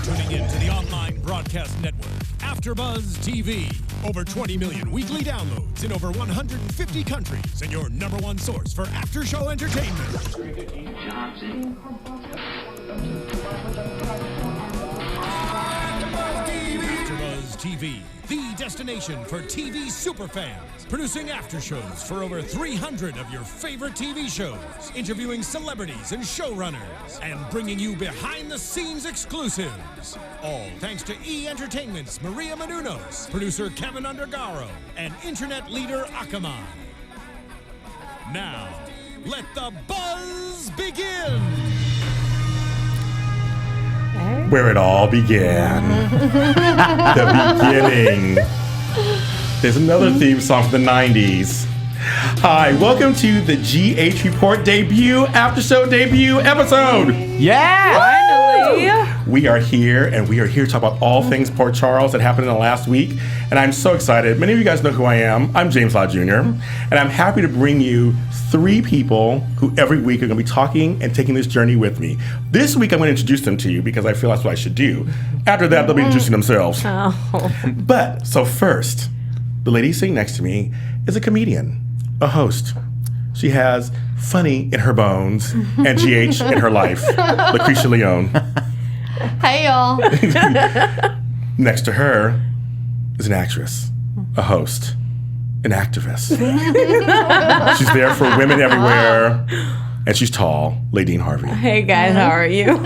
tuning in to the online broadcast network, AFTERBUZZ TV. Over 20 million weekly downloads in over 150 countries, and your number one source for after-show entertainment. AFTERBUZZ TV, the destination for TV superfans. Producing after-shows for over 300 of your favorite TV shows. Interviewing celebrities and showrunners. And bringing you behind-the-scenes exclusives. All thanks to E! Entertainment's Maria Menounos, producer Kevin Undergaro, and internet leader Akamai. Now, let the buzz begin! Where it all began. The beginning. There's another theme song from the 90s. Hi, welcome to the GH Report debut, after show debut episode. Yeah! Finally! We are here, and we are here to talk about all things Port Charles that happened in the last week. And I'm so excited. Many of you guys know who I am. I'm James Lott Jr. And I'm happy to bring you three people who every week are going to be talking and taking this journey with me. This week I'm going to introduce them to you because I feel that's what I should do. After that, they'll be introducing themselves. Oh. But, so first, the lady sitting next to me is a comedian, a host. She has funny in her bones and GH in her life. Lacretia Lyon. Hey, y'all. Next to her is an actress, a host, an activist. She's there for women everywhere, and she's tall, Ladine Harvey. Hey guys, how are you?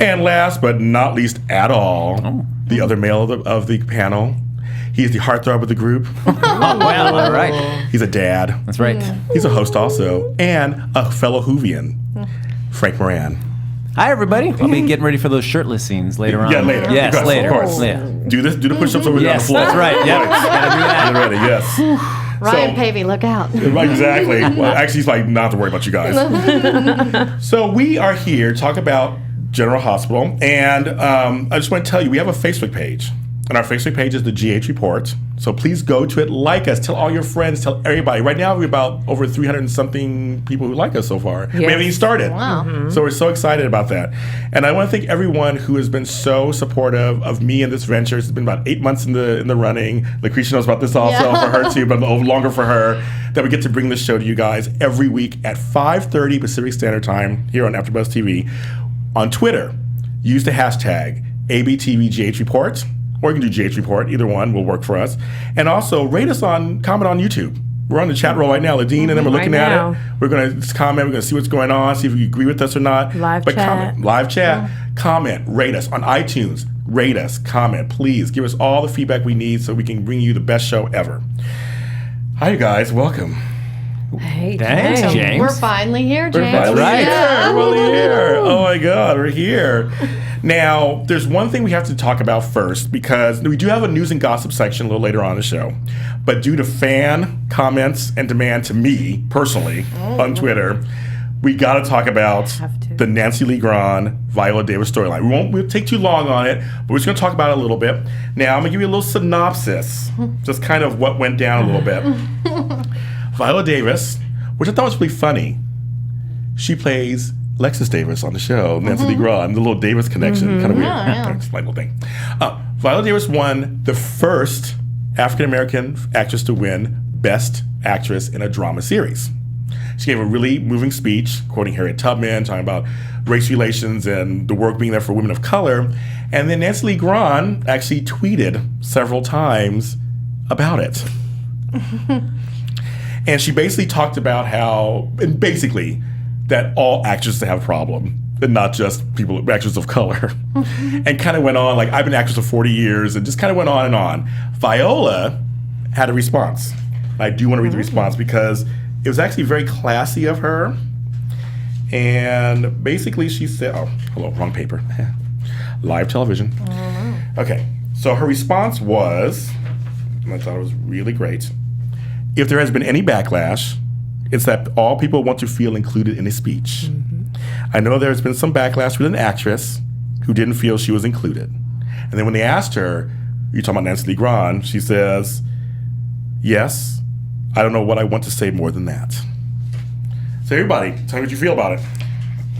And last but not least at all, the other male of the panel. He is the heartthrob of the group. Oh, well, all right. He's a dad. That's right. He's a host also, and a fellow Whovian, Frank Moran. Hi, everybody. I'll be getting ready for those shirtless scenes later on. Yeah, later. Yes, Of course, later. Of course. Yeah. Do the push-ups over there on the Yes, floor. that's right. Yep. Gotta do that. Get ready, yes. Ryan Pavey, look out. Right, exactly. Well, actually, he's like, not have to worry about you guys. So we are here to talk about General Hospital, and I just want to tell you, we have a Facebook page. And our Facebook page is the GH Report. So please go to it, like us, tell all your friends, tell everybody. Right now, we're about over 300 and something people who like us so far. We haven't even started. Wow. So we're so excited about that. And I want to thank everyone who has been so supportive of me in this venture. It's been about 8 months in the running. Lucretia knows about this also for her too, but longer for her, that we get to bring this show to you guys every week at 5:30 Pacific Standard Time here on AfterBuzz TV. On Twitter, use the hashtag ABTVGH Report. Or you can do GH Report. Either one will work for us. And also, rate us comment on YouTube. We're on the chat roll right now. Ladine and then we're looking Right at now. it. We're going to comment. We're going to see what's going on, see if you agree with us or not. Live but chat. Comment, live chat, comment, rate us on iTunes. Rate us, comment, please. Give us all the feedback we need so we can bring you the best show ever. Hi, you guys. Welcome. Hey, Thanks, James. James. We're finally here, James. We're finally right. here. We're finally here. Oh my God, we're here. Now, there's one thing we have to talk about first because we do have a news and gossip section a little later on in the show. But due to fan comments and demand to me personally on Twitter, we got to talk about the Nancy Lee Grahn, Viola Davis storyline. We'll take too long on it, but we're just going to talk about it a little bit. Now, I'm going to give you a little synopsis, just kind of what went down a little bit. Viola Davis, which I thought was really funny, she plays Lexus Davis on the show, Nancy Lee Grahn, the little Davis connection, kind of weird. Yeah. It's a little thing. Viola Davis won the first African-American actress to win Best Actress in a Drama Series. She gave a really moving speech, quoting Harriet Tubman, talking about race relations and the work being there for women of color. And then Nancy Lee Grahn actually tweeted several times about it. And she basically talked about how, and basically, that all actresses have a problem, and not just actors of color. And kind of went on, like, I've been an actress for 40 years, and just kind of went on and on. Viola had a response. I do want to read the response because it was actually very classy of her. And basically she said, oh, hello, wrong paper. Live television. Okay, so her response was, and I thought it was really great, if there has been any backlash, it's that all people want to feel included in a speech. I know there has been some backlash with an actress who didn't feel she was included. And then when they asked her, you're talking about Nancy Lee Grahn, she says, yes, I don't know what I want to say more than that. So everybody, tell me what you feel about it.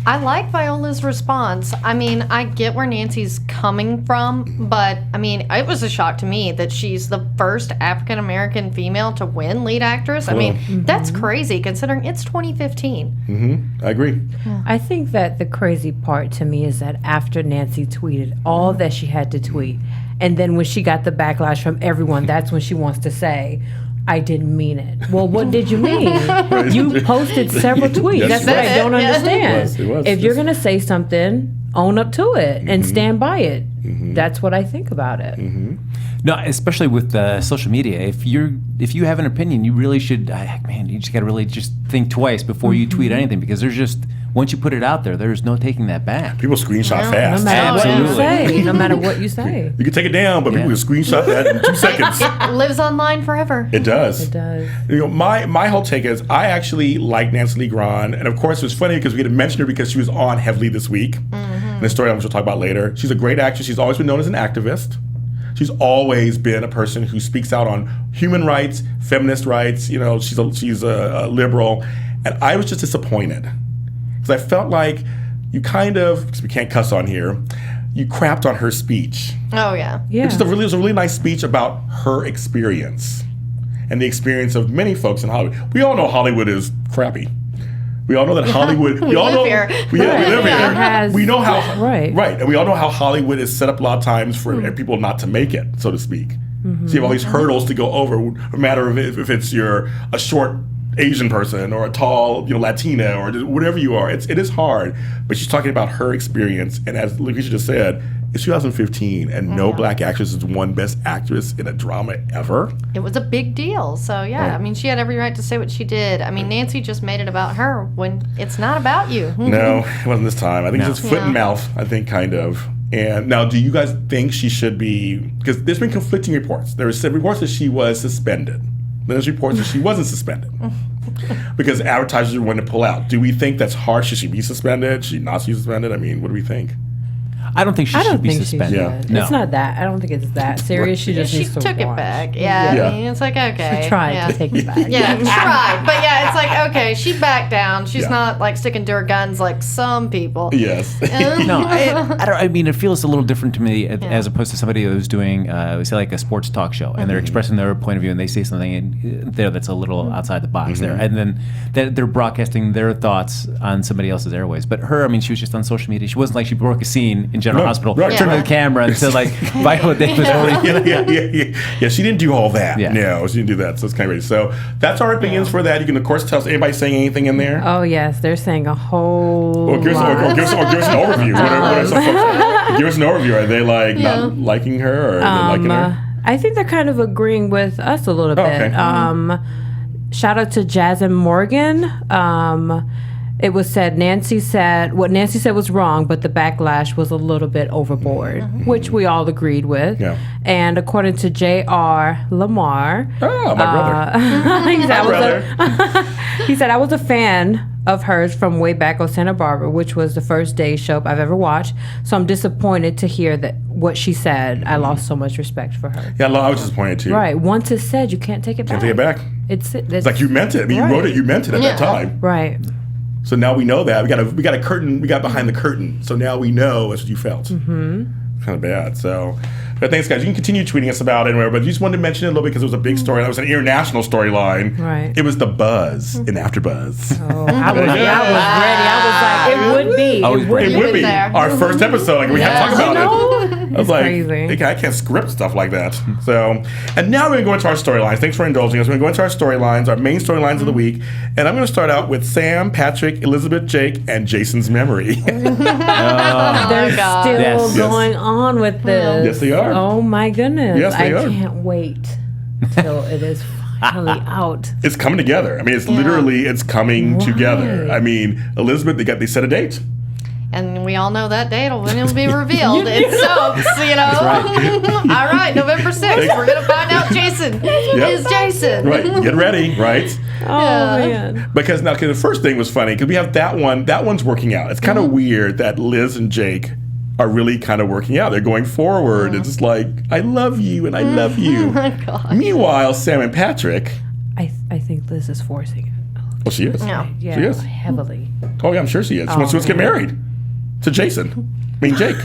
I like Viola's response. I mean, I get where Nancy's coming from, but I mean, it was a shock to me that she's the first African American female to win lead actress. I mean, that's crazy considering it's 2015. I agree. I think that the crazy part to me is that after Nancy tweeted all that she had to tweet, and then when she got the backlash from everyone, that's when she wants to say, I didn't mean it. Well, what did you mean? You posted several tweets. Yes, That's what I don't understand. It was. If you're going to say something, own up to it and stand by it. That's what I think about it. No, especially with social media. If you have an opinion, you really should. You just got to really just think twice before you tweet anything, because there's just, once you put it out there, there's no taking that back. People screenshot No fast. matter what you Absolutely. say. No matter what you say. You can take it down, but people can screenshot that in 2 seconds. It lives online forever. It does. It does. You know, my whole take is I actually like Nancy Lee Grahn, and of course it was funny because we had to mention her because she was on heavily this week. In a story which we'll talk about later. She's a great actress. She's always been known as an activist. She's always been a person who speaks out on human rights, feminist rights. You know, she's a liberal, and I was just disappointed because I felt like you kind of, because we can't cuss on here, you crapped on her speech. Oh, yeah. Yeah. It was a really nice speech about her experience and the experience of many folks in Hollywood. We all know Hollywood is crappy. We all know that Hollywood. We all live know, here. We live Yeah. It here. has- We know how. Right. And we all know how Hollywood is set up a lot of times for people not to make it, so to speak. So you have all these hurdles to go over. No matter if it's you're a short Asian person or a tall, Latina or whatever you are. It is hard. But she's talking about her experience, and as Lacretia just said, it's 2015, and no black actress has won Best Actress in a drama ever. It was a big deal. So, yeah, I mean, she had every right to say what she did. I mean, Nancy just made it about her when it's not about you. No, it wasn't this time. I think it's just foot and mouth, I think, kind of. And now, do you guys think she should be, because there's been conflicting reports. There were reports that she was suspended. Then there's reports that she wasn't suspended because advertisers wanted to pull out. Do we think that's harsh? Should she be suspended? Should she not be suspended? I mean, what do we think? I don't think she should be suspended. Yeah. No. It's not that. I don't think it's that serious. She just She needs to took it watch. back. Yeah, Yeah. I mean, it's like, okay. She tried yeah. to take it back. Yeah, tried. But yeah, it's like, okay, she backed down. She's Yeah. not like sticking to her guns like some people. Yes. No, I mean, it feels a little different to me as opposed to somebody who's doing, say, like a sports talk show, and they're expressing their point of view, and they say something in there that's a little outside the box there, and then they're broadcasting their thoughts on somebody else's airways. But her, I mean, she was just on social media. She wasn't like she broke a scene in General No, Hospital, right. turned to the camera, and said like, Viola Davis already. Yeah, she didn't do all that. Yeah. No, she didn't do that. So it's kind of crazy. So that's our opinions for that. You can, of course, tell us anybody saying anything in there. Oh yes, they're saying a whole Or give us an overview. What are some folks, give us an overview. Are they like not liking her, or are they liking her? I think they're kind of agreeing with us a little bit. okay. Shout out to Jazz and Morgan. It was said what Nancy said was wrong, but the backlash was a little bit overboard, which we all agreed with. Yeah. And according to J.R. Lamar, Oh, my brother. he said, I was a fan of hers from way back on Santa Barbara, which was the first day soap I've ever watched. So I'm disappointed to hear that what she said. I lost so much respect for her. Yeah, I was disappointed too. Right. Once it's said, you can't take it back. Can't take it back. It's Like you meant it. I mean, Right. you wrote it. You meant it at that time. Right. So now we know that we got a curtain. We got behind the curtain. So now we know that's what you felt. Mm-hmm. Kind of bad. So, but thanks, guys. You can continue tweeting us about it anywhere. But I just wanted to mention it a little bit because it was a big story. That was an international storyline. Right. It was the buzz in AfterBuzz. Oh, I was ready. I was like, it would be. I was It would It be. would be there. our first episode. Like we had to talk about it. I was It's like, crazy. I can't script stuff like that. So, and now we're going to go into our storylines. Thanks for indulging us. We're going to go into our storylines, our main storylines of the week. And I'm going to start out with Sam, Patrick, Elizabeth, Jake, and Jason's memory. They're God. still Yes. going on with this. Yes, they are. Oh my goodness. Yes, they I are. can't wait till it is finally out. It's coming together. I mean, it's literally, it's coming together. Right. I mean, Elizabeth, they set a date. And we all know that date when it'll be revealed. It's soaps, you know. All right, November 6th, we're going to find out Jason is Jason. Right. Get ready. Right. Oh man. Because now, the first thing was funny because we have that one. That one's working out. It's kind of weird that Liz and Jake are really kind of working out. They're going forward. It's just like, I love you and I love you. Oh, God. Meanwhile, Sam and Patrick. I think Liz is forcing it. Oh, she is. Yeah. Yeah, She is. heavily. Oh, yeah, I'm sure she is. She wants to get married to Jason. I mean, Jake.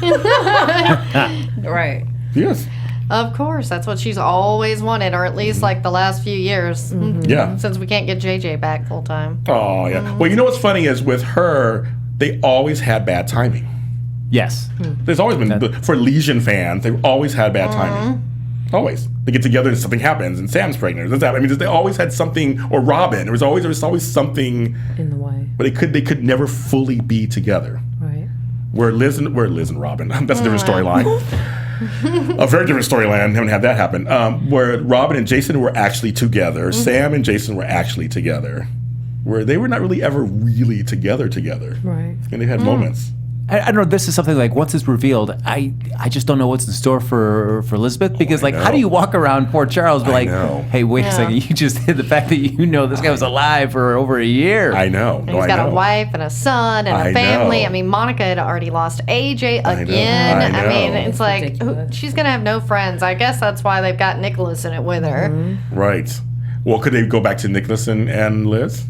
Right. She is. Of course, that's what she's always wanted, or at least like the last few years. Yeah. Since we can't get JJ back full time. Oh, yeah. Well, you know what's funny is with her, they always had bad timing. Yes. There's always been, for Legion fans, they've always had bad timing. Always. They get together and something happens, and Sam's pregnant. I mean, they always had something, or Robin. There was always something In the way. but they could never fully be together. Right. Where Liz and Robin, that's a different storyline. A very different storyline. Haven't had that happen. Where Robin and Jason were actually together. Sam and Jason were actually together. Where they were not really ever really together. Right. And they had moments. I don't know. This is something like once it's revealed, I just don't know what's in store for Elizabeth because like how do you walk around Port Charles be like, know. hey, wait a second, you just hid the fact that this guy was alive for over a year. I know. And he's got a wife and a son and a family. know. I mean, Monica had already lost AJ I know. again. I know. mean, it's like ridiculous. she's gonna have no friends. I guess that's why they've got Nicholas in it with her. Right. Well, could they go back to Nicholas and Liz?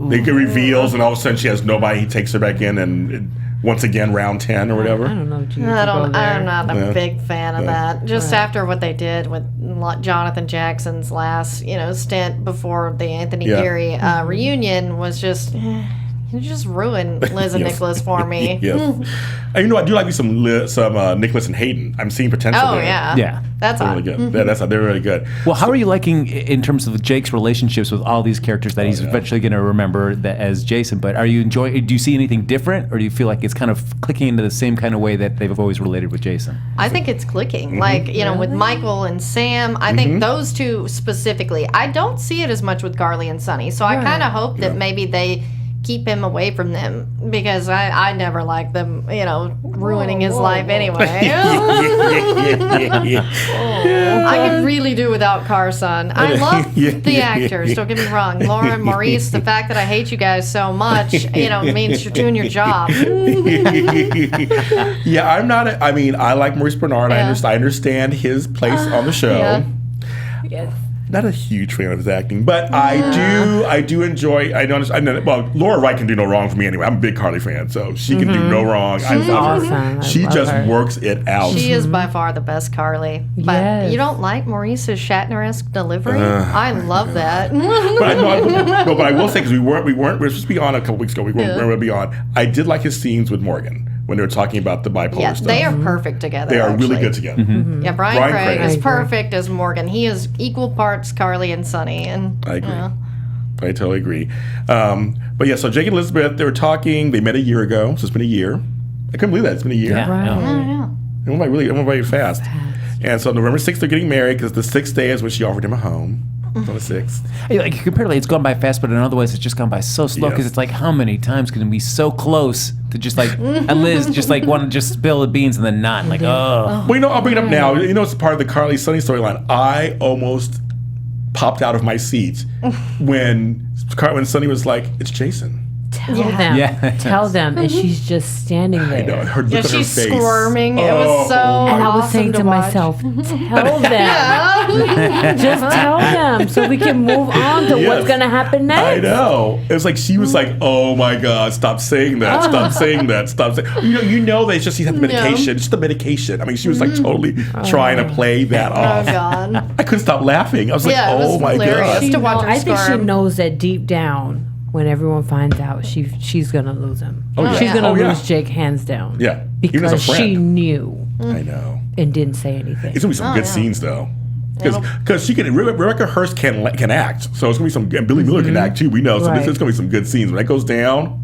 They get reveals, and all of a sudden she has nobody. He takes her back in, and once again, round 10 or whatever. I don't know. I'm not a Yeah. big fan of that. Just after what they did with Jonathan Jackson's last, stint before the Anthony Yeah. Geary reunion was just, you just ruined Liz and Yes. Nicholas for me. Yes. And I do like me some Nicholas and Hayden. I'm seeing potential Oh there. yeah, Yeah. that's They're hot. really good. They're really good. Well, how are you liking in terms of Jake's relationships with all these characters that he's eventually going to remember that as Jason? But are you enjoying? Do you see anything different, or do you feel like it's kind of clicking into the same kind of way that they've always related with Jason? I think it's clicking. Mm-hmm. Like, with Michael and Sam, I think those two specifically. I don't see it as much with Carly and Sonny. So I kind of hope that maybe they keep him away from them because I never liked them, ruining his life anyway. I could really do without Carson. I love the actors, don't get me wrong. Laura, Maurice, the fact that I hate you guys so much, means you're doing your job. Yeah, I'm not. I like Maurice Bernard. Yeah. I understand his place on the show. Yeah. Yes. Not a huge fan of his acting, but I do enjoy. I know. Well, Laura Wright can do no wrong for me anyway. I'm a big Carly fan, so she can do no wrong. I love her. awesome. I She love just her. works it out. She is by far the best Carly. But Yes. you don't like Maurice's Shatner-esque delivery? I love that. But I will say because we were supposed to be on a couple weeks ago. We weren't going to be on. I did like his scenes with Morgan when they were talking about the bipolar Yeah, stuff. they are perfect together. They are actually. really good together. Yeah, Brian Brian Craig Craig. is I agree. perfect as Morgan. He is equal parts Carly and Sonny. And I agree. I totally agree. But yeah, so Jake and Elizabeth, they were talking. They met a year ago, so it's been a year. I couldn't believe that. It's been a year. Yeah. Right. no. It went by really fast. And so November 6th, they're getting married because the 6th day is when she offered him a home. On the 6th. Like comparatively, it's gone by fast, but in other ways, it's just gone by so slow because Yes. it's like how many times can we be so close to just like and Liz just like want to just spill the beans and then not like oh. Well, I'll bring it up now. It's part of the Carly Sonny storyline. I almost popped out of my seat when Sonny was like, "It's Jason." Tell them. Yeah. Tell them. And she's just standing there. I know. Her look yeah, on her she's face. squirming. It was so And I was awesome saying to watch. myself, tell them. Just tell them so we can move on to Yes. what's going to happen next. I know. It was like she was like, "Oh my God, stop saying that! Stop saying that! Stop saying." You know that it's just she's had the medication. Just the medication. I mean, she was like totally trying to play that Oh, off. God. I couldn't stop laughing. I was like, Yeah, it was "Oh my hilarious. God!" To watch her I think she squirm. knows that deep down, when everyone finds out, she's going to lose him. yeah. She's going to Oh, yeah. lose Jake hands down. Yeah. Even as a Because she friend. knew I know. and didn't say anything. It's gonna be some good scenes though, because she can. Rebecca Hurst can act, so it's gonna be some. And Billy Miller can act too. We know, so Right. it's gonna be some good scenes when that goes down.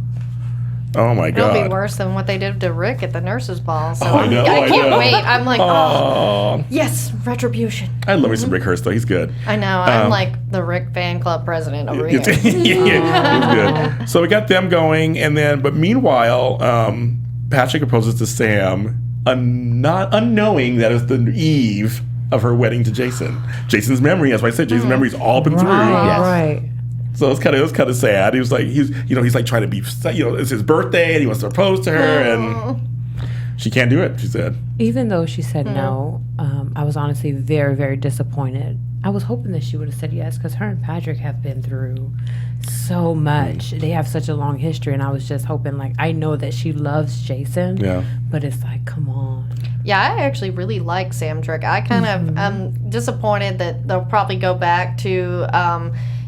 Oh my It'll God! be worse than what they did to Rick at the nurses' ball. So I know, I I can't know. wait. I'm like, Oh, yes, retribution. I love me some Rick Hurst though. He's good. I know. I'm like the Rick fan club president over here. Yeah, he's good. So we got them going, and then, but meanwhile, Patrick proposes to Sam, not unknowing that it's the eve of her wedding to Jason. Jason's memory, as I said, Jason's memory's all been through. Right. So it was kind of sad. He was like, he's like trying to be, it's his birthday and he wants to propose to her and she can't do it. She said, Even though she said no, I was honestly very, very disappointed I was hoping that she would have said yes, because her and Patrick have been through so much. They have such a long history, and I was just hoping, like, I know that she loves Jason, but it's like, come on. Yeah, I actually really like Sam Trick. I kind of am disappointed that they'll probably go back to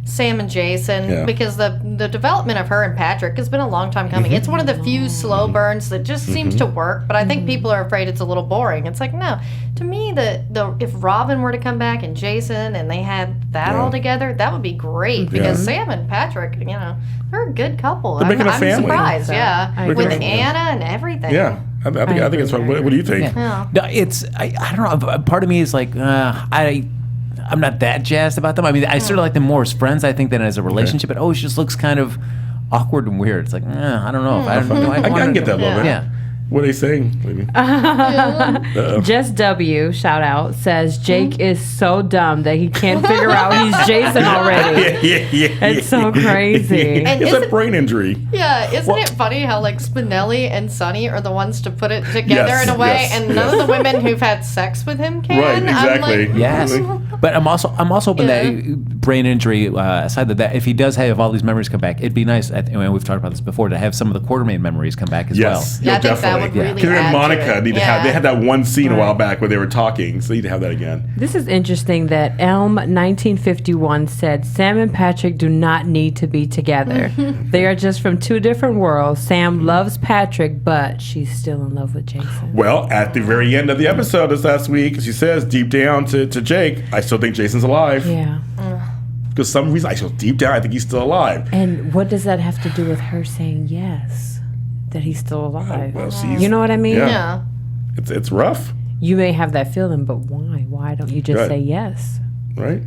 Sam and Jason because the development of her and Patrick has been a long time coming. It's one of the few slow burns that just seems to work, but I think people are afraid it's a little boring. It's like, no. To me, if Robin were to come back and Jason and they had that all together, that would be great because Sam and Patrick, they're a good couple. They're making a family. Surprised, with Anna and everything. Yeah. I think it's fun. What do you think? Yeah. No, I don't know. Part of me is like, I'm not that jazzed about them. I mean, I sort of like them more as friends, I think, than as a relationship. But it just looks kind of awkward and weird. It's like, I don't know. I can get that a little bit. Yeah. What are they saying? Just W, shout out, says Jake is so dumb that he can't figure out he's Jason already. It's so crazy. And it's a brain injury. Yeah, isn't it funny how like Spinelli and Sonny are the ones to put it together in a way, and none of the women who've had sex with him can? Right, exactly. I'm like, yes. But I'm also hoping that brain injury aside that if he does have all these memories come back, it'd be nice. And we've talked about this before, to have some of the Quartermaine memories come back as well. Yeah, I think that would really Karen and add Monica to it. need to have. They had that one scene a while back where they were talking, so you need to have that again. This is interesting that Elm 1951 said Sam and Patrick do not need to be together. They are just from two different worlds. Sam loves Patrick, but she's still in love with Jason. Well, at the very end of the episode this last week, she says deep down to Jake, I still think Jason's alive. Yeah. Because some reason, I feel deep down, I think he's still alive. And what does that have to do with her saying yes, that he's still alive? Well, you know what I mean? Yeah. It's rough. You may have that feeling, but why? Why don't you just say yes? Right?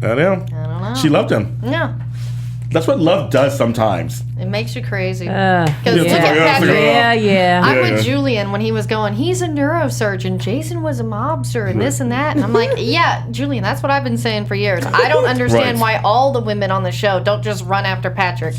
I don't know. She loved him. Yeah. That's what love does sometimes. It makes you crazy. Yeah. Look at Patrick. Yeah. I'm with Julian when he was going, he's a neurosurgeon. Jason was a mobster and this and that. And I'm like, yeah, Julian, that's what I've been saying for years. I don't understand why all the women on the show don't just run after Patrick.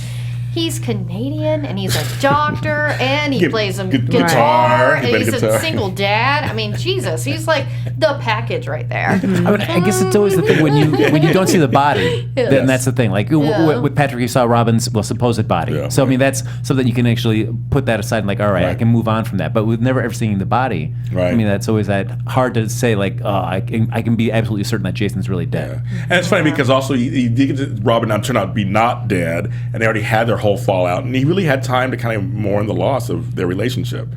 He's Canadian, and he's a doctor, and he plays a guitar, and he's a single dad. I mean, Jesus, he's like the package right there. I mean, I guess it's always the thing when you don't see the body, then that's the thing. Like with Patrick, you saw Robin's supposed body. Yeah. So I mean, that's something you can actually put that aside and like, all right, I can move on from that. But with never ever seeing the body, I mean, that's always that hard to say. Like, I can be absolutely certain that Jason's really dead. Yeah. And it's funny because also Robin turned out to be not dead, and they already had their whole fallout, and he really had time to kind of mourn the loss of their relationship.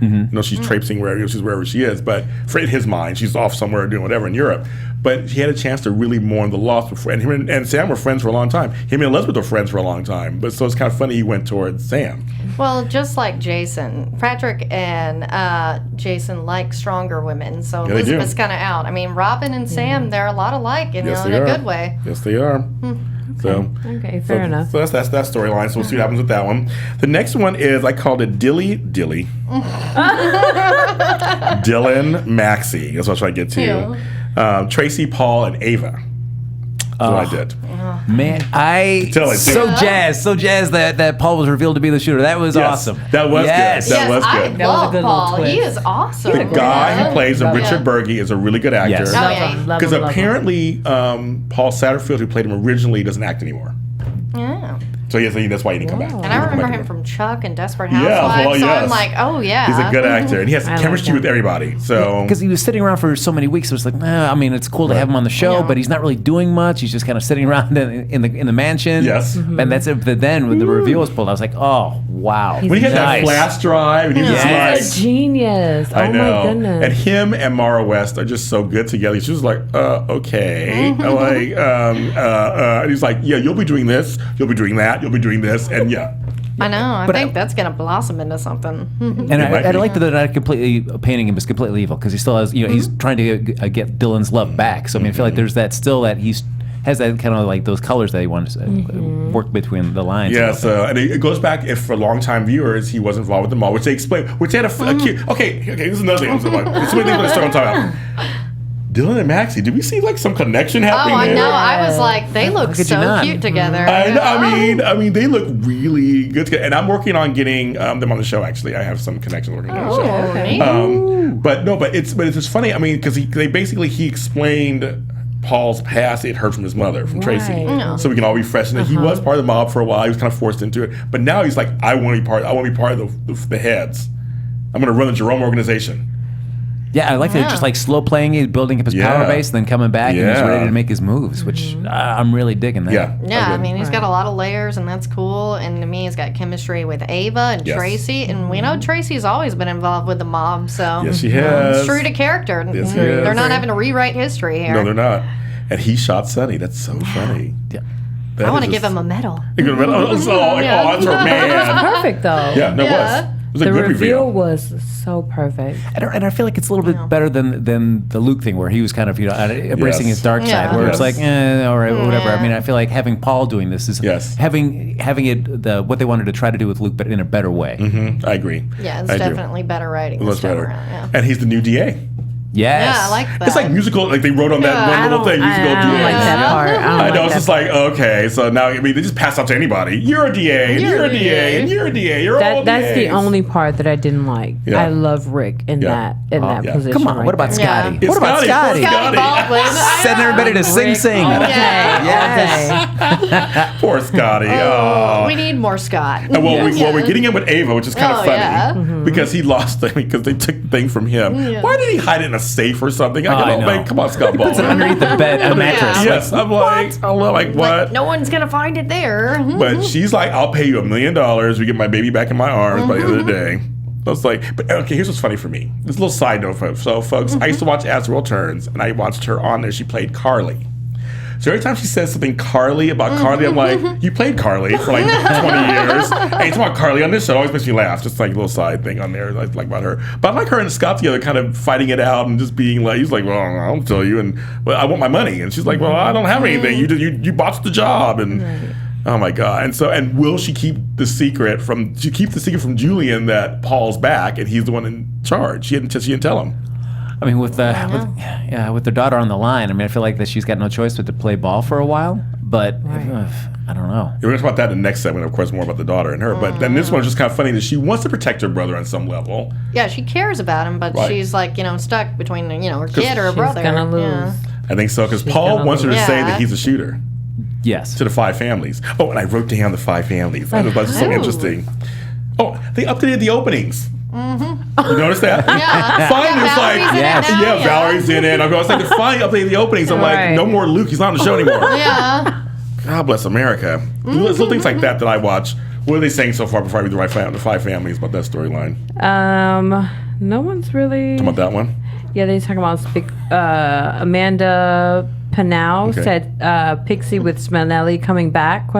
She's traipsing wherever she is, but for in his mind, she's off somewhere doing whatever in Europe. But he had a chance to really mourn the loss before, and him and Sam were friends for a long time. Him and Elizabeth were friends for a long time. But so it's kind of funny he went towards Sam. Well, just like Jason, Patrick and Jason like stronger women, so Elizabeth's kind of out. I mean, Robin and Sam, they're a lot alike, and in a good way. Yes, they are. Okay, fair enough. So that's that storyline. So we'll see what happens with that one. The next one is, I called it Dilly. Dylan Maxie. That's what I'm trying to get to. Tracy, Paul, and Ava. That's what I did. Man, so jazzed that Paul was revealed to be the shooter. That was awesome. That was good. That was good. I love Paul. He is awesome. The guy who plays Richard Berge is a really good actor. Yes. Because apparently Paul Satterfield, who played him originally, doesn't act anymore. Yeah. So that's why he didn't come back. And I remember him from Chuck and Desperate Housewives. So I'm like, oh yeah. He's a good actor, and he has chemistry with everybody. So because he was sitting around for so many weeks, it was like, I mean, it's cool to have him on the show, but he's not really doing much. He's just kind of sitting around in the mansion. Yes. And that's it. But then when the reveal was pulled, I was like, oh wow. When he had that flash drive, and he was He's a genius. I know. My goodness. And him and Mara West are just so good together. She was like, okay. And he's like, yeah, you'll be doing this, you'll be doing that, you'll be doing this. And I know. I think that's going to blossom into something. And I like that they're not completely painting him as completely evil, because he still has, he's trying to get Dylan's love back. So I mean, I feel like there's that still that he's has that kind of like those colors that he wanted to work between the lines. Yes, and it goes back if for long-time viewers he was involved with them all, which they explain, which they had a cute. Okay, this is another thing. There's so many things I start talking about. Dylan and Maxie, did we see like some connection happening there? I know. I was like, they look so cute together. I mean, they look really good together. And I'm working on getting them on the show. Actually, I have some connections working on the show. Okay. But it's just funny. I mean, because he explained Paul's past, he had heard from his mother, from Tracy. Right. So we can all refresh. And he was part of the mob for a while. He was kind of forced into it. But now he's like, I want to be part of the heads. I'm going to run the Jerome organization. Yeah, I like that. Just like slow playing it, building up his power base, and then coming back and he's ready to make his moves, which I'm really digging that. Yeah, I mean, he's got a lot of layers, and that's cool. And to me, he's got chemistry with Ava and Tracy. And we know Tracy's always been involved with the mob, so yes, she has. It's true to character. Yes, They're not having to rewrite history here. No, they're not. And he shot Sonny. That's so funny. Yeah. I want to give him a medal. You give him a medal? Oh, that's her man. Perfect though. Yeah, no, it was. It was a The good reveal was so perfect. And I feel like it's a little bit better than the Luke thing, where he was kind of embracing his dark side, where it's like, all right, whatever. I mean, I feel like having Paul doing this is having it what they wanted to try to do with Luke, but in a better way. Mm-hmm. I agree. Yeah, it's definitely better writing. It was better. And he's the new DA. Yes. Yeah, I like that. It's like musical, like they wrote on that one little thing, musical DA. I don't like that part. I know, it's just like, okay, so now, I mean, they just pass out to anybody. You're a DA, and you're a DA, and you're a DA, you're all DAs. That's the only part that I didn't like. Yeah. I love Rick in that position. Come on, what about Scotty? It's What about Scotty? Scotty Baldwin. Setting everybody to sing. Yes. Poor Scotty. Oh. We need more Scott. And we're getting him with Ava, which is kind of funny. Yeah. Because he lost the because they took the thing from him. Yeah. Why did he hide it in a safe or something? I know. Come on, Scott Baldwin. Puts it underneath the bed, a mattress. Yes, I'm like, what? No one's going to find it there. But she's like, I'll pay you $1 million. We get my baby back in my arms by the end of the day. I was like, but okay, here's what's funny for me. This little side note, folks. So, folks, I used to watch As the World Turns, and I watched her on there. She played Carly. So every time she says something Carly about Carly, I'm like, you played Carly for like 20 years. And you talk about Carly on this show, it always makes me laugh. Just like a little side thing on there, like about her. But I like her and Scott together kind of fighting it out and just being like, he's like, well, I'll tell you, and well, I want my money. And she's like, well, I don't have anything. You botched the job. And oh my God. And will she keep the secret from Julian that Paul's back and he's the one in charge? She didn't tell him. I mean, with their daughter on the line, I mean, I feel like that she's got no choice but to play ball for a while. But I don't know. We're going to talk about that in the next segment, of course, more about the daughter and her. But then this one's just kind of funny that she wants to protect her brother on some level. Yeah, she cares about him, but she's like, stuck between, her kid or her brother. She's gonna lose. I think so, because Paul wants her to say that he's a shooter. Yes. To the 5 families. Oh, and I wrote down the 5 families. That was so interesting. Oh, they updated the openings. Mm-hmm. You notice that? Yeah. Finally, it's like, Valerie's in it. I was like, they're finally updating the openings. I'm like, no more Luke. He's not on the show anymore. Yeah. God bless America. Little things like that I watch. What are they saying so far before I read the 5 families about that storyline? No one's really. Talking about that one? Yeah, they talk about Amanda Pinau said Pixie with Spinelli coming back? ?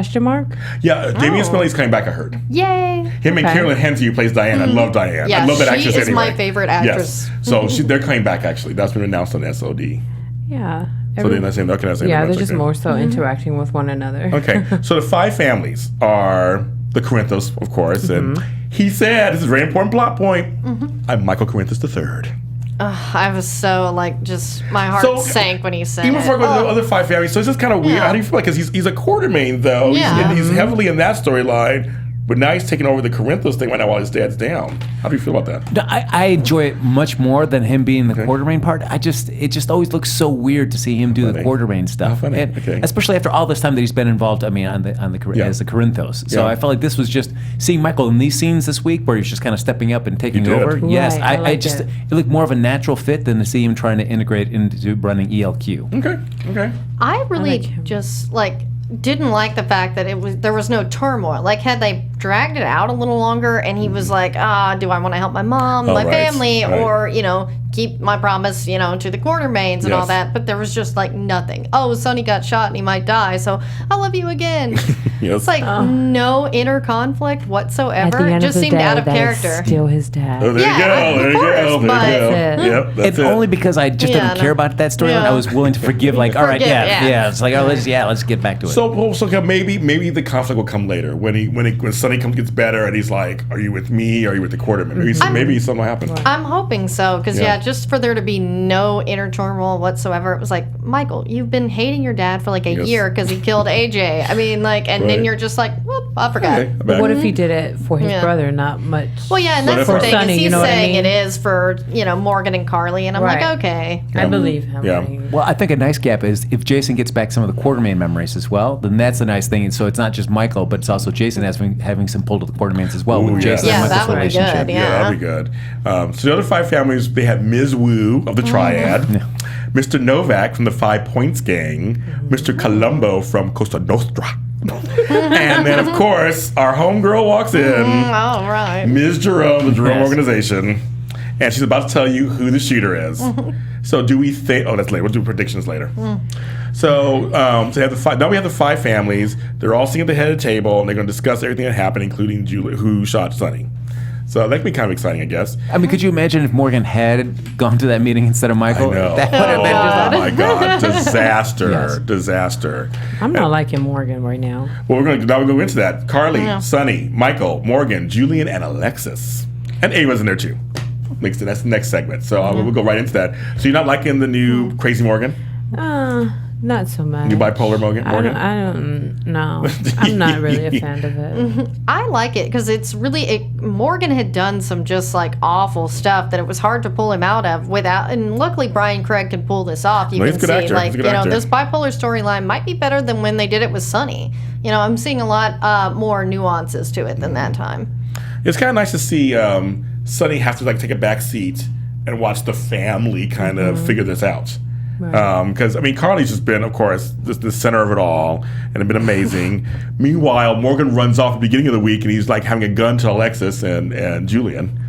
Yeah, Damien Spinelli's coming back, I heard. Yay. Him and Carolyn Henty, who plays Diane. I love Diane. Yeah, I love that actress she is anyway. my favorite actress. Yes. So they're coming back, actually. That's been announced on SOD. Yeah. So they're not saying, okay, they're just more so interacting with one another. Okay, so the 5 families are the Corinthos, of course, and he said, this is a very important plot point, I'm Michael Corinthos III. I was so my heart sank when he said even before I go to the it. other 5 families, so it's just kind of weird. How do you feel like, because he's a Quartermaine, though. Yeah. He's heavily in that storyline. But now he's taking over the Corinthos thing right now while his dad's down. How do you feel about that? No, I enjoy it much more than him being the Quartermaine part. It just always looks so weird to see him do the Quartermaine stuff, especially after all this time that he's been involved. I mean, as the Corinthos. So I felt like this was just seeing Michael in these scenes this week where he's just kind of stepping up and taking over. Right, Yes, it looked more of a natural fit than to see him trying to integrate into running ELQ. Okay. I really didn't like the fact that there was no turmoil. Like, had they dragged it out a little longer and he was like, do I want to help my mom, my family, or, keep my promise, to the Quartermaines and all that. But there was just nothing. Oh, Sonny got shot and he might die, so I love you again. It's no inner conflict whatsoever. At the end it just of the seemed day, out of that character. is still his dad. Oh, there you go. There you go. That's it. Yep, that's it. Only because I just didn't care about that storyline, I was willing to forgive. Like, all right, it's like, let's get back to it. So maybe the conflict will come later when Sonny gets better and he's like, are you with me? Or are you with the Quartermaine? Maybe something will happen. I'm hoping so, because just for there to be no inner turmoil whatsoever, it was like, Michael, you've been hating your dad for a year because he killed AJ. I mean, then you're just like, well, I forgot. Okay, But what if he did it for his brother, not much? Well, yeah, and What that's if the for thing. Sonny, Is he's you know what I saying mean? it is for Morgan and Carly, and I'm Right. like, okay. I believe him. Yeah. when he- Well, I think a nice gap is if Jason gets back some of the Quartermaine memories as well, then that's a nice thing. And so it's not just Michael, but it's also Jason having some pull to the Quartermaines as well Ooh, with yes. Jason Yeah, and that Michael's would be relationship. good. Yeah, that'd be good. So the other 5 families, they have Ms. Wu of the Triad, Mr. Novak from the 5 Points Gang, Mr. Colombo from Costa Nostra. And then, of course, our homegirl walks in, All right. Ms. Jerome, the Jerome Yes. Organization, and she's about to tell you who the shooter is. So do we think? Oh, that's later. We'll do predictions later. So, so we have now we have the 5 families. They're all sitting at the head of the table, and they're going to discuss everything that happened, including Julie, who shot Sonny. So that could be kind of exciting, I guess. I mean, could you imagine if Morgan had gone to that meeting instead of Michael? I know. That would have been just Oh my God! Disaster! Disaster! I'm not liking Morgan right now. Well, we're going to go into that. Carly, Sonny, Michael, Morgan, Julian, and Alexis, and Ava's in there too. That's the next segment. So we'll go right into that. So you're not liking the new Crazy Morgan, Not so much. new bipolar Morgan? I don't know. I'm not really a fan of it. I like it because it's really Morgan had done some just like awful stuff that it was hard to pull him out of without. And luckily, Brian Craig can pull this off. You Well, can he's a good see, actor. like He's a good actor. this bipolar storyline might be better than when they did it with Sonny. I'm seeing a lot more nuances to it than that time. It's kind of nice to see Sonny have to like take a back seat and watch the family kind of figure this out. Because, I mean, Carly's just been, of course, the center of it all, and it's been amazing. Meanwhile, Morgan runs off at the beginning of the week, and he's like having a gun to Alexis and Julian.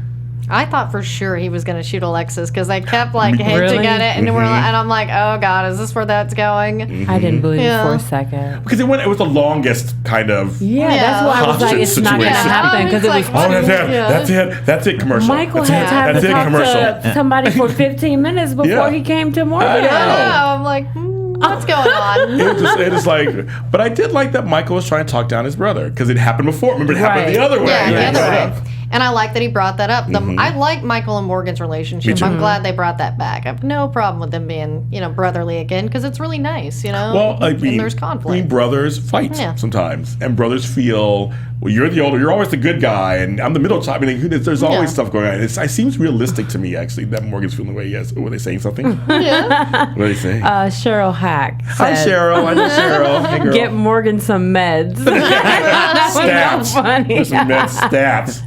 I thought for sure he was going to shoot Alexis because they kept like hinting Really? at it, and and I'm like, oh God, is this where that's going? I didn't believe Yeah. it for a second. Because it was the longest kind of. Yeah, that's why I was like, it's not going to Situation. happen because it was. It's Oh, like, that's it. Yeah. That's it. That's it. Commercial. Michael that's had it. time That's to it. talk Commercial. to somebody for 15 minutes before Yeah. he came to Morgan. I know. Yeah, I'm like, what's going on? It is like, but I did like that Michael was trying to talk down his brother because it happened before. Remember, it happened Right. the other way. Yeah, He the other brought it way. up. And I like that he brought that up. I like Michael and Morgan's relationship. Me too. I'm glad they brought that back. I have no problem with them being, brotherly again because it's really nice, Well, I mean, and there's conflict. brothers fight Yeah. sometimes, and brothers feel, well, you're the older, you're always the good guy, and I'm the middle child. I mean, there's always stuff going on. It seems realistic to me, actually, that Morgan's feeling the way he is. Were they saying something? Yeah. What are they saying? Cheryl Hack Hi, said, Cheryl. I know Cheryl. Hey, girl. get Morgan some meds. That was stats. so funny. There's some med stats.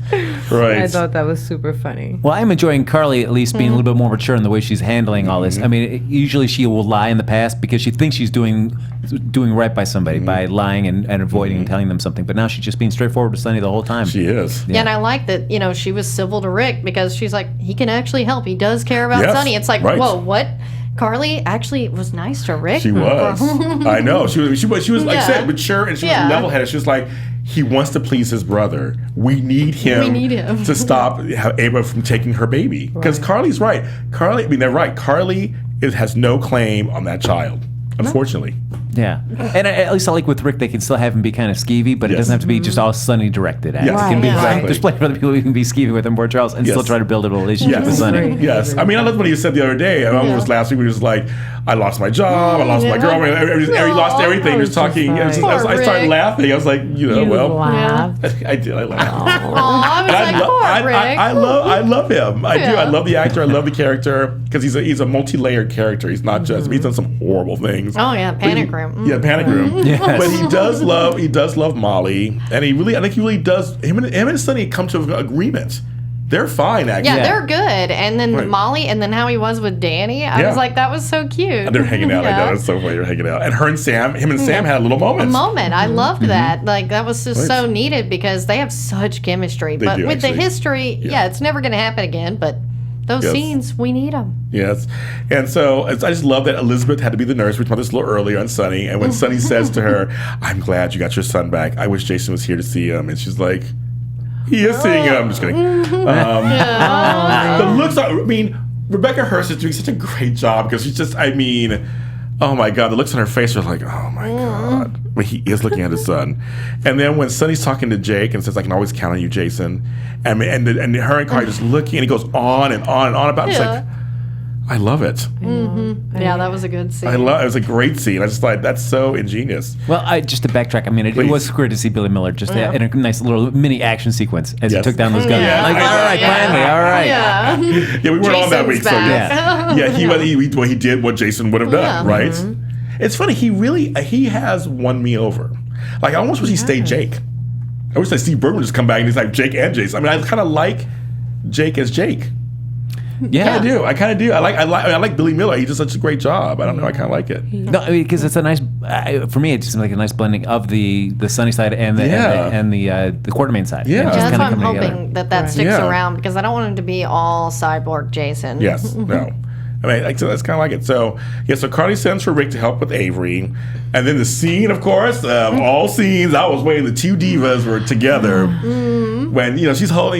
Right. I thought that was super funny. Well, I'm enjoying Carly at least being a little bit more mature in the way she's handling all this. I mean, usually she will lie in the past because she thinks she's doing right by somebody by lying and avoiding and telling them something. But now she's just being straightforward with Sonny the whole time. She is. Yeah, and I like that, she was civil to Rick because she's like, he can actually help. He does care about Yes, Sonny. It's like, right. whoa, what? Carly actually was nice to Rick? She was. I know. She was like I said, Yeah. mature, and she was Yeah. level-headed. She was like, he wants to please his brother. We need him, to stop Ava from taking her baby. Because Carly's right. Carly, I mean, they're right. Carly has no claim on that child, unfortunately. Yeah. And at least I like with Rick, they can still have him be kind of skeevy, but it Yes. doesn't have to be just all Sonny directed at. Yes. It can be Right, exactly. there's plenty of other people who can be skeevy with him, poor Charles, and Yes. still try to build a relationship Yes. with Sonny. Agree. Yes. I mean, I loved what he said the other day. I remember it was last week when he was like, I lost my job, I lost my girlfriend, he lost everything. He was talking. I started Rick. laughing. I was like, You laughed. I did. I laughed. Aw, I was like, poor Rick. I love him. I do. Yeah. I love the actor. I love the character because he's a multi-layered character. He's not just. He's done some horrible things. Oh, yeah, But Panic Room. Yeah, Panic Room. Yes. But he does love Molly, and I think he really does. Him and Sonny come to an agreement. They're fine, actually. Yeah, they're good. And then Right. Molly, and then how he was with Danny, I Yeah. was like, that was so cute. And they're hanging out. I know it's so funny. They're hanging out, and him and Sam had a little moment. A moment. I loved that. Like, that was just Right. so needed because they have such chemistry. They But do, with the actually. history, it's never going to happen again. But those Yes. scenes, we need them. Yes. And so I just love that Elizabeth had to be the nurse. We talked about this a little earlier on Sonny. And when Sonny says to her, I'm glad you got your son back. I wish Jason was here to see him. And she's like, he is seeing him. I'm just kidding. The looks are, I mean, Rebecca Hurst is doing such a great job because she's just, I mean, oh my God, the looks on her face are like, oh my God. When he is looking at his son. And then when Sonny's talking to Jake and says, I can always count on you, Jason. And her and Carly just looking, and he goes on and on and on about it. It's like, I love it. Yeah, that was a good scene. It was a great scene. I just thought that's so ingenious. Well, just to backtrack, I mean, it was great to see Billy Miller just in a nice little mini action sequence as he took down those guns. Yeah. Like, all right, finally, all right. Yeah. Yeah, we weren't on that week, so back. he did what Jason would have done, right? It's funny. He has won me over. Like I almost wish he stayed Jake. I wish that Steve Bergman just come back and he's like Jake and Jason. I mean, I kind of like Jake as Jake. Yeah, I kind of do. I like Billy Miller. He does such a great job. I don't know. I kind of like it. No, because it's a nice. For me, it's just like a nice blending of the Sunny side and the Quartermaine side. Yeah. Just That's kinda why I'm coming hoping together. that sticks around because I don't want him to be all cyborg Jason. Yes. No. I mean, that's kind of like it. So, so Carly sends for Rick to help with Avery. And then the scene, of course, all scenes, I was waiting, the two divas were together. When,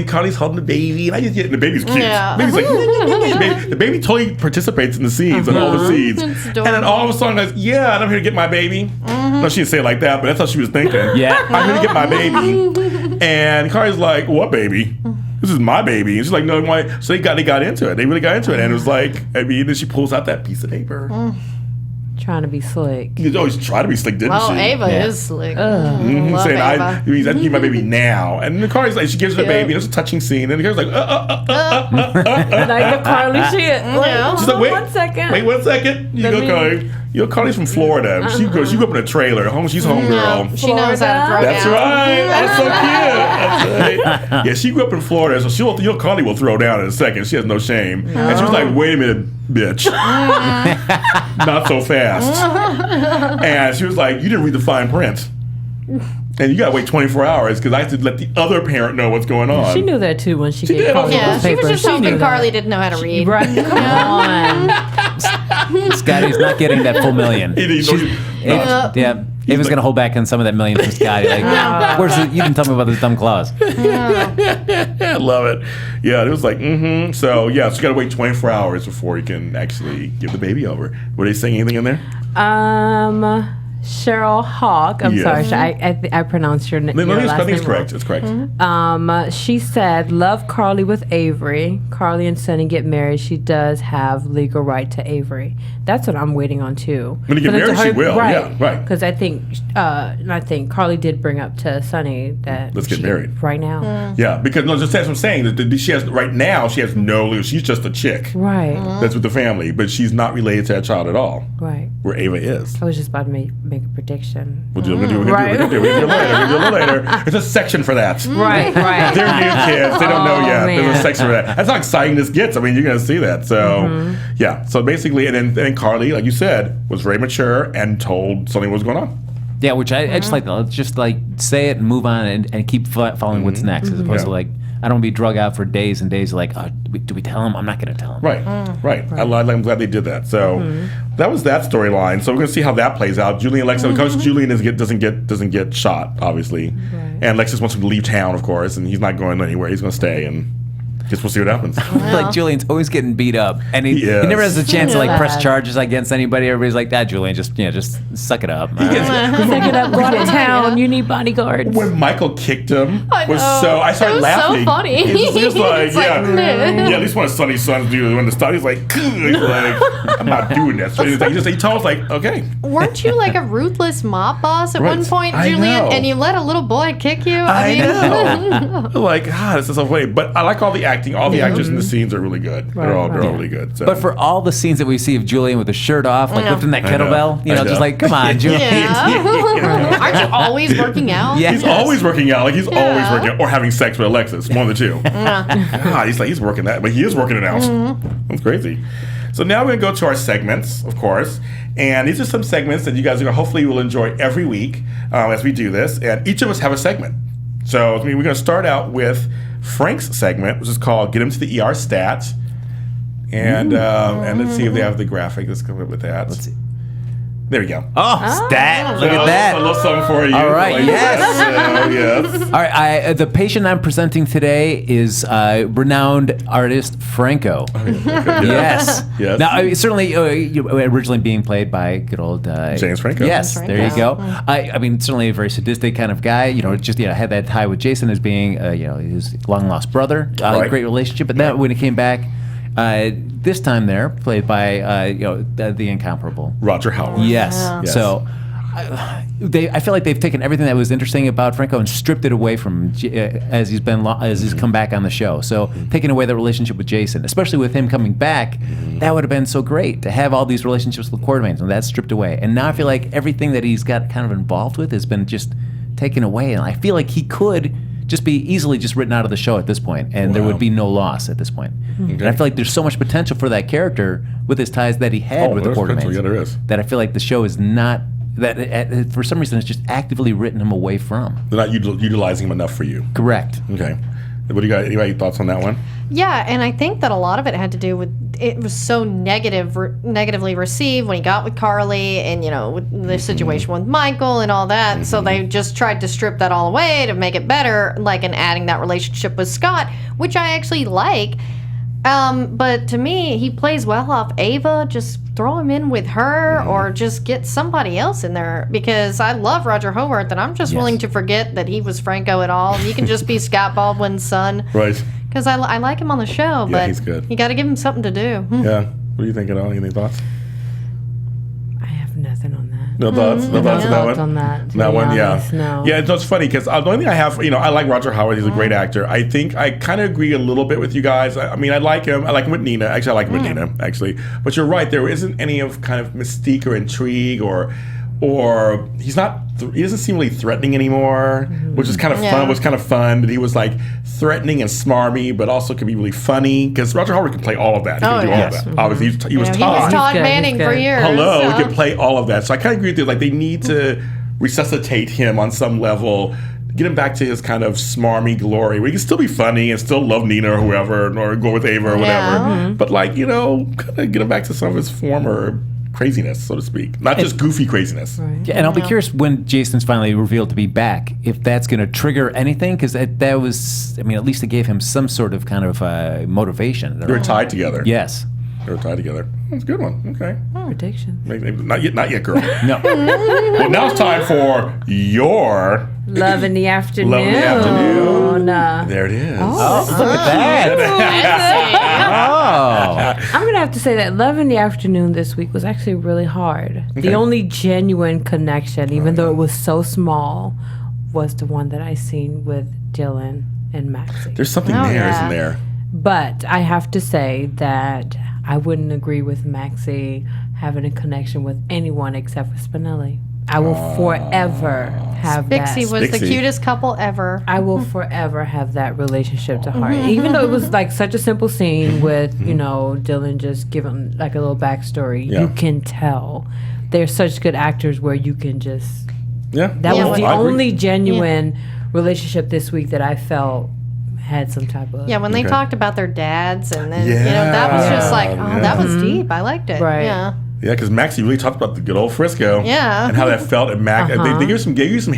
Carly's holding the baby. And I just get, the baby's cute. Yeah. The baby's like, the baby totally participates in the scenes and all the scenes. It's And adorable. then all of a sudden, goes, yeah, and I'm here to get my baby. No, she didn't say it like that, but that's how she was thinking. Yeah. I'm here to get my baby. And Carly's like, what baby? This is my baby. And she's like, no, why? So they got into it. They really got into it. And it was like, then she pulls out that piece of paper. Trying to be slick. You always try to be slick, didn't Well, she? Ava is slick. Love Saying, Ava. I need to give my baby now. And the Carly's like, she gives her the baby. And it's a touching scene. And the Carly's like, Like the Carly shit. Yeah. She's like, wait, 1 second. Wait 1 second. You go, Carly. Carly's from Florida. She grew up in a trailer. She's homegirl. She knows how to throw That's down. right. That's so cute. That's right. Yeah, she grew up in Florida, so Carly will throw down in a second. She has no shame. And she was like, wait a minute, bitch. Not so fast. And she was like, you didn't read the fine print. And you gotta wait 24 hours because I have to let the other parent know what's going on. She knew that too when she gave did. Carly Yeah, those she was papers. just hoping knew Carly that. didn't know how to read. Right, come on. Scotty's not getting that full million. Yeah. Ava's going to hold back on some of that million for Scotty. Like, you didn't tell me about this dumb clause. I love it. Yeah, it was like, So, so you got to wait 24 hours before you can actually give the baby over. Were they saying anything in there? Cheryl Hawk. I'm Yes. sorry. I pronounced your, No, your I last think name it's correct. wrong. It's correct. She said, love Carly with Avery. Carly and Sonny get married. She does have legal right to Avery. That's what I'm waiting on too. When they get married, she will. Right. Yeah, right. Because I think Carly did bring up to Sonny that Let's get she- married. right now. Yeah, because that's what I'm saying. That she has right now. She has no legal. She's just a chick. Right. That's with the family, but she's not related to that child at all. Right. Where Ava is. I was just about to make a prediction. We'll do it later. There's a section for that. Right. They're new kids. They don't know yet. man. There's a section for that. That's how exciting this gets. I mean, you're going to see that. So, yeah. So basically, and then Carly, like you said, was very mature and told something was going on. Yeah, which I just like. Let's just like say it and move on and keep following what's next, as opposed to like I don't want to be drug out for days and days. Like, do we tell him? I'm not going to tell him. Right. I'm glad they did that. So that was that storyline. So we're going to see how that plays out. Julian, Lexa, because Julian doesn't get shot, obviously, and Lexus wants him to leave town, of course, and he's not going anywhere. He's going to stay and. Guess we'll see what happens. Like Julian's always getting beat up, and he never has a chance to like press charges against anybody. Everybody's like, "That Julian, just suck it up." Suck it up, go out of town. You need bodyguards. When Michael kicked him, I started it was laughing. so funny. He was like, It's like, yeah, at least one of Sonny's sons do when the start. He's like, I'm not doing that. So he told us like, okay. Weren't you like a ruthless mob boss at one point, I Julian? know. And you let a little boy kick you? I know. Like, this is so funny. But I like all the acting. All the actors in the scenes are really good. They're all really good. So. But for all the scenes that we see of Julian with the shirt off, like lifting that I know. kettlebell, I know. just like, come on, Julian. Yeah. Aren't you always working out? Yeah. He's always working out. Like he's always working out. Or having sex with Alexis. One of the two. God, he's working that. But he is working it out. That's crazy. So now we're going to go to our segments, of course. And these are some segments that you guys are hopefully will enjoy every week as we do this. And each of us have a segment. So we're going to start out with Frank's segment, which is called Get Him to the ER Stat. And let's see if they have the graphic. Let's come up with that. Let's see. There we go. Oh, stat! Look at that. A little something for you. All right, yes. Yes. All right, the patient I'm presenting today is renowned artist Franco. Yes. Yes. Now, certainly, originally being played by good old James Franco. Yes, James there you Franco. go. I mean, certainly a very sadistic kind of guy. Just had that tie with Jason as being his long lost brother. Right. Great relationship. But then when he came back. This time there, played by the incomparable Roger Howard. Yes. Yeah. Yes. So I feel like they've taken everything that was interesting about Franco and stripped it away from him as he's come back on the show. So taking away the relationship with Jason, especially with him coming back, that would have been so great to have all these relationships with Quartermaine, and that's stripped away. And now I feel like everything that he's got kind of involved with has been just taken away, and I feel like he could just be easily just written out of the show at this point, and there would be no loss at this point. And I feel like there's so much potential for that character with his ties that he had with the Quartermaines. Yeah, there is. That I feel like the show is not that for some reason it's just actively written him away from. They're not utilizing him enough for you. Correct. Okay. What do you got? Any thoughts on that one? Yeah, and I think that a lot of it had to do with it was so negatively received when he got with Carly, and with the situation with Michael and all that. So they just tried to strip that all away to make it better, like in adding that relationship with Scott, which I actually like. But to me, he plays well off Ava. Just throw him in with her, or just get somebody else in there, because I love Roger Howard, and I'm just willing to forget that he was Franco at all. He can just be Scott Baldwin's son. Right. Because I like him on the show, but he's good. You got to give him something to do. Yeah. What do you think at all? Any thoughts? I have nothing on that. No thoughts? No thoughts on that one? On that, to That be one, honest, yeah. no. Yeah, it's funny because the only thing I have, I like Roger Howard. He's a great actor. I think I kind of agree a little bit with you guys. I mean, I like him. I like him with Nina. Actually, I like him with Nina, actually. But you're right. There isn't any of kind of mystique or intrigue or he's not, he doesn't seem really threatening anymore, which is kind of fun. Was kind of fun that he was like threatening and smarmy, but also could be really funny, because Roger Howard can play all of that. He can do all of that. Obviously, he was He was Todd. Todd He's good, Manning he's for good. years. Hello, so. we can play all of that. So I kind of agree with you. Like, they need to resuscitate him on some level, get him back to his kind of smarmy glory, where he can still be funny and still love Nina or whoever, or go with Ava or whatever. But like, kind of get him back to some of his former craziness, so to speak. Not just goofy craziness. Right. Yeah, and I'll be curious when Jason's finally revealed to be back, if that's going to trigger anything, because that was, at least it gave him some sort of kind of motivation. They were tied together. Yes. They were tied together. That's a good one. Okay. Prediction. Maybe, not yet, girl. No. Well, now it's time for your Love in the afternoon. Love in the afternoon. There it is. Oh, look at that. Oh. I'm going to have to say that Love in the Afternoon this week was actually really hard. Okay. The only genuine connection, even though it was so small, was the one that I seen with Dylan and Maxie. There's something there, isn't there? But I have to say that I wouldn't agree with Maxie having a connection with anyone except for Spinelli. I will forever have Bixie that. was the Bixie. cutest couple ever. I will forever have that relationship to heart. Even though it was like such a simple scene with, Dylan just giving like a little backstory, you can tell they're such good actors where you can just. Yeah. That was the I agree. only genuine relationship this week that I felt had some type of. Yeah, when they Okay. talked about their dads, and then Yeah. that was just like, Yeah. that was deep. I liked it. Right. Yeah. Yeah, because Maxie really talked about the good old Frisco. Yeah. And how that felt. And Mac, they gave you some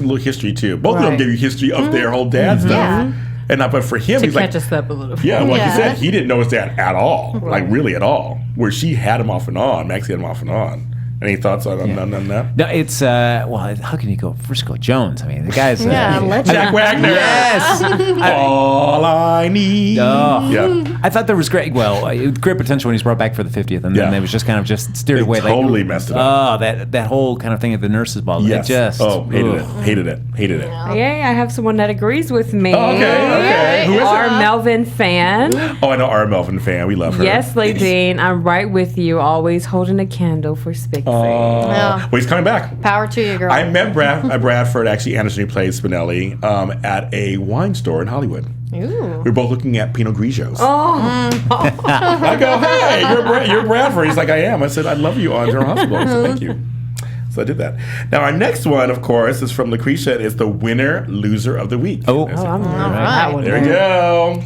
little history too. Both of them Right. gave you history of their whole dad stuff. Yeah. And but for him, To he's catch like, us up a little bit. yeah, like Yeah. you said, he didn't know his dad at all, like really at all. Where she had him off and on, Maxie had him off and on. Any thoughts on that? No, it's, how can you go Frisco Jones? The guy's... legend. Jack Wagner. Yes! All I need. Oh. Yeah. I thought there was great potential when he's brought back for the 50th, and then Yeah. it was just kind of steered They away. totally messed it up. Oh, that whole kind of thing at the nurse's ball. Yes. Hated ugh. it. Yeah, I have someone that agrees with me. Oh, okay. Who is Our it? Melvin fan. Oh, I know our Melvin fan. We love her. Yes, Ladine, I'm right with you. Always holding a candle for Spixie. Yeah. Well, he's coming back. Power to you, girl. I met Bradford, actually, Anderson, who plays Spinelli, at a wine store in Hollywood. Ooh. We were both looking at Pinot Grigios. Oh, I go, hey, you're Bradford. He's like, I am. I said, I love you on General Hospital. I said, thank you. So I did that. Now, our next one, of course, is from Lacretia. It's the winner, loser of the week. Oh. I'm All that right. one. There we go.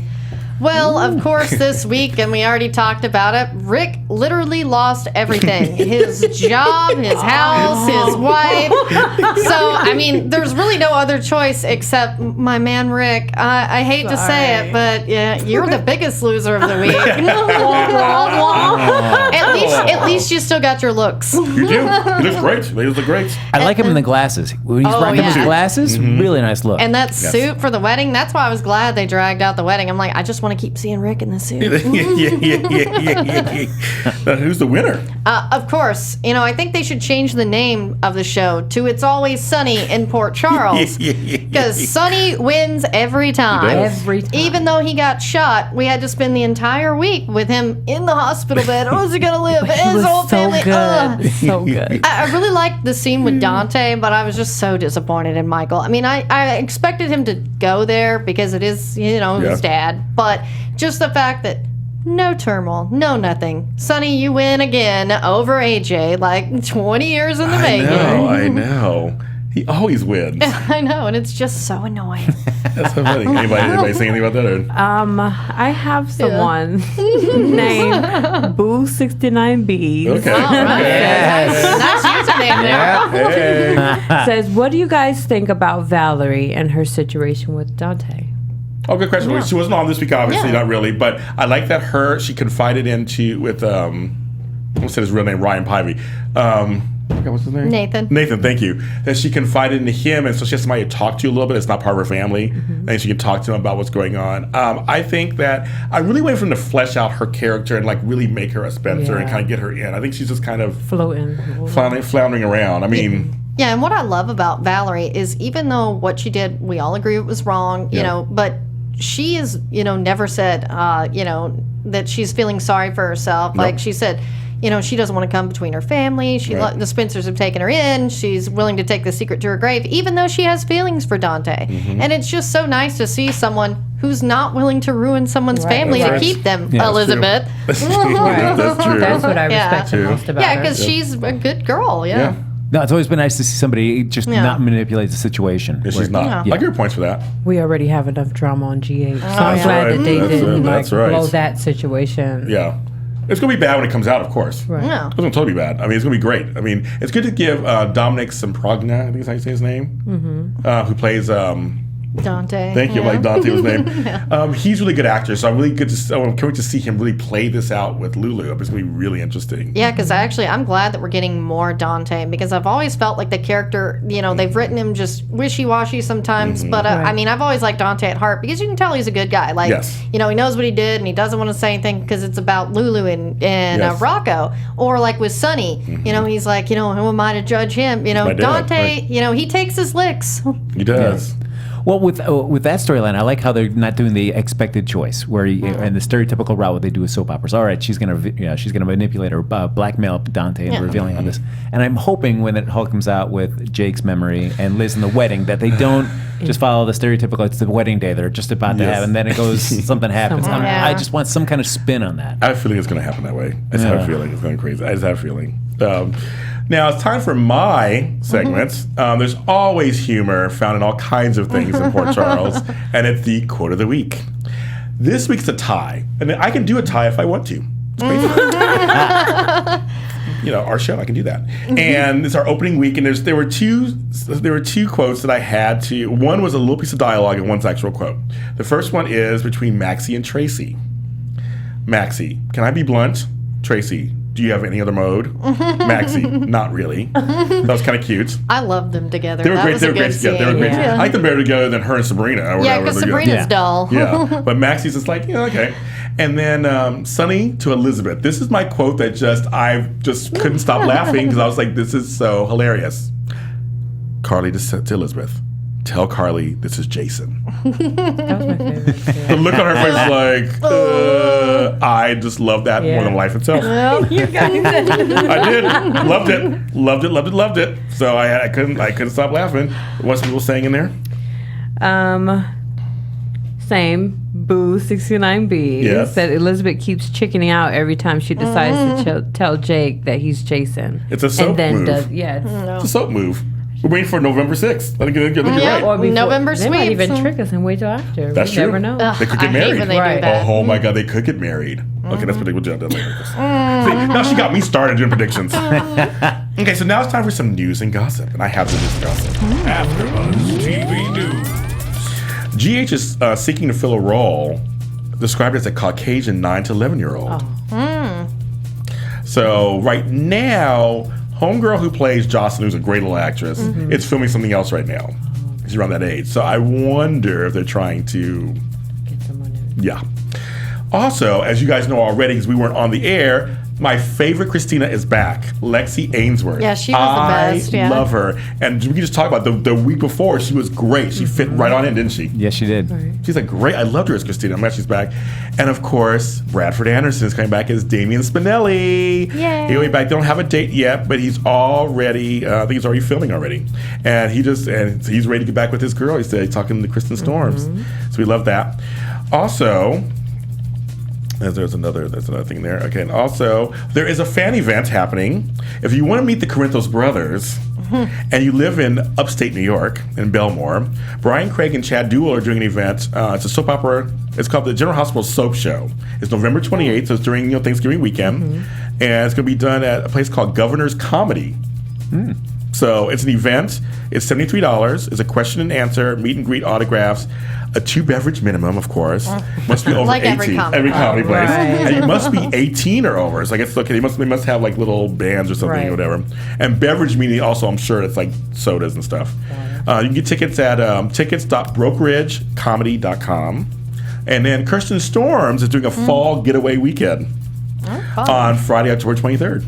Well, of course, this week, and we already talked about it, Rick literally lost everything. His job, his house, his wife. So, there's really no other choice except my man Rick. I hate to say it, but yeah, you're the biggest loser of the week. At least you still got your looks. You do. He looks great. He looks great. I like him in the glasses. When he's rocking his yeah. glasses, really nice look. And that suit for the wedding, that's why I was glad they dragged out the wedding. I'm like, I just want to keep seeing Rick in the suit. Who's the winner? Of course. I think they should change the name of the show to It's Always Sunny in Port Charles. Because Sunny wins every time. Every time. Even though he got shot, we had to spend the entire week with him in the hospital bed. Oh, is he going to live? His whole family. Good. So good. I really liked the scene with Dante, but I was just so disappointed in Michael. I mean, I expected him to go there because it is, his dad. But just the fact that no turmoil, no nothing. Sonny, you win again over AJ, like 20 years in the making. I know. He always wins. I know, and it's just so annoying. That's so funny. Anybody say anything about that? Or? I have someone named Boo69B. Okay. All right. Nice username there. Hey. Says, what do you guys think about Valerie and her situation with Dante? Oh, good question. Yeah. She wasn't on this week, obviously, Yeah. not really. But I like that she confided with I almost said his real name, Ryan Pivey. What's his name? Nathan, thank you. That she confided into him, and so she has somebody to talk to a little bit. It's not part of her family, and she can talk to him about what's going on. I think that I really wait for him to flesh out her character and like really make her a Spencer and kind of get her in. I think she's just kind of floundering around. I mean. Yeah, and what I love about Valerie is even though what she did, we all agree it was wrong, but she is, never said, that she's feeling sorry for herself. Nope. Like she said, she doesn't want to come between her family. The Spencers have taken her in. She's willing to take the secret to her grave, even though she has feelings for Dante. And it's just so nice to see someone who's not willing to ruin someone's family to keep them, Elizabeth. That's true. That's what I respect the most about her. Yeah, because she's a good girl, yeah. No, it's always been nice to see somebody just not manipulate the situation. Yeah, she's not. I give her points for that. We already have enough drama on GH, so I'm glad that they didn't blow that situation. Yeah. It's going to be bad when it comes out, of course. Right. Yeah. It's going to totally be bad. I mean, it's going to be great. I mean, it's good to give Dominic Semprogna, I think is how you say his name, who plays... Dante. Thank you, like Dante was his name. He's a really good actor, so I'm really good to. I can't wait to see him really play this out with Lulu. It's gonna be really interesting. Yeah, because I'm glad that we're getting more Dante because I've always felt like the character, they've written him just wishy-washy sometimes. But I mean, I've always liked Dante at heart because you can tell he's a good guy. Like, he knows what he did and he doesn't want to say anything because it's about Lulu and Rocco. Or like with Sonny, he's like, who am I to judge him? Dante, he takes his licks. He does. Yeah. Well, with that storyline, I like how they're not doing the expected choice, where and the stereotypical route what they do with soap operas. All right, she's gonna manipulate or blackmail Dante and revealing all this. And I'm hoping when it all comes out with Jake's memory and Liz in the wedding that they don't just follow the stereotypical. It's the wedding day they're just about to have, and then it goes something happens. I just want some kind of spin on that. I have a feeling it's gonna happen that way. I just have a feeling it's going crazy. I just have a feeling. Now it's time for my segments. There's always humor found in all kinds of things in Port Charles, and it's the quote of the week. This week's a tie, and I can do a tie if I want to. It's crazy. Our show, I can do that. And it's our opening week, and there were two quotes that I had to. One was a little piece of dialogue, and one's actual quote. The first one is between Maxie and Tracy. Maxie, can I be blunt? Tracy, do you have any other mode? Maxie, not really. That was kind of cute. I love them together. They were great. They were great scene. together. They were great. Yeah. I like them better together than her and Sabrina. Or yeah, whatever. because Sabrina's dull. Yeah, but Maxie's just like, okay. And then Sonny to Elizabeth. This is my quote that I just couldn't stop laughing because I was like, this is so hilarious. Carly to Elizabeth. Tell Carly this is Jason. That was my favorite. The look on her face like, I just love that more than life itself. You guys I did. Loved it. So I couldn't stop laughing. What's people saying in there? Same. Boo69B said Elizabeth keeps chickening out every time she decides to tell Jake that he's Jason. It's a soap move. It's a soap move. We're waiting for November 6th. I think you're right. Or before, November they might sweeps. even trick us and wait till after. That's we true. never know. They could get I married. hate when they do that. Oh my God, they could get married. Okay, that's predictable. We'll do that later. See, now she got me started doing predictions. Okay, so now it's time for some news and gossip, and I have some news and gossip. AfterBuzz TV News. GH is seeking to fill a role described as a Caucasian 9 to 11-year-old. So right now, homegirl who plays Jocelyn, who's a great little actress, is filming something else right now. She's around that age. So I wonder if they're trying to Yeah. Also, as you guys know already, because we weren't on the air, my favorite Christina is back, Lexi Ainsworth. Yeah, she was the best. Yeah. I love her. And we can just talk about the week before, she was great. She fit right on in, didn't she? Yes, she did. She's like great. I loved her as Christina. I'm glad she's back. And of course, Bradford Anderson is coming back as Damian Spinelli. Yay. He'll be back. They don't have a date yet, but he's already, I think he's already filming already. And he's ready to get back with his girl. He's talking to Kristen Storms. So we love that. Also, there's another thing there. Okay, and also there is a fan event happening. If you want to meet the Corinthos brothers and you live in upstate New York in Belmore, Brian Craig and Chad Duell are doing an event. It's a soap opera. It's called the General Hospital Soap Show. It's November 28th, so it's during Thanksgiving weekend, and it's going to be done at a place called Governor's Comedy. So it's an event. It's $73. It's a question and answer, meet and greet, autographs, a 2-beverage minimum, of course. Must be over Like 18. every comedy place. Right. And you must be 18 or over. It's like they must have like little bands or something or whatever. And beverage meaning also, I'm sure it's like sodas and stuff. You can get tickets at tickets.brokeragecomedy.com. And then Kirsten Storms is doing a fall getaway weekend on Friday, October 23rd.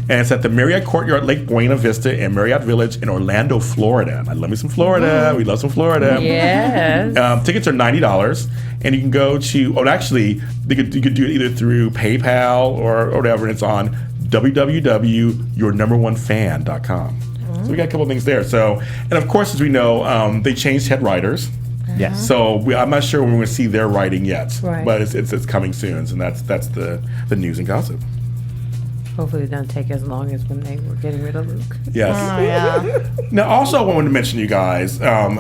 And it's at the Marriott Courtyard Lake Buena Vista in Marriott Village in Orlando, Florida. I love me some Florida. We love some Florida. Yes. Tickets are $90, and you can go to. You could do it either through PayPal or whatever. And it's on www.yournumberonefan.com. So we got a couple of things there. So, and of course, as we know, they changed head writers. Yes. So I'm not sure when we're going to see their writing yet, Right. but it's coming soon, and that's the news and gossip. Hopefully it don't take as long as when they were getting rid of Luke. Yes. Oh, yeah. Now, also, I wanted to mention, you guys. Some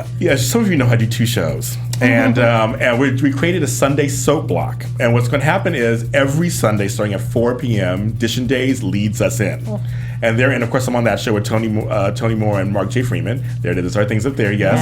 of you know I do 2 shows, and we created a Sunday soap block. And what's going to happen is every Sunday, starting at 4 p.m., Dishing Days leads us in. And of course, I'm on that show with Tony Moore and Mark J. Freeman. There it is. Our things up there, yes.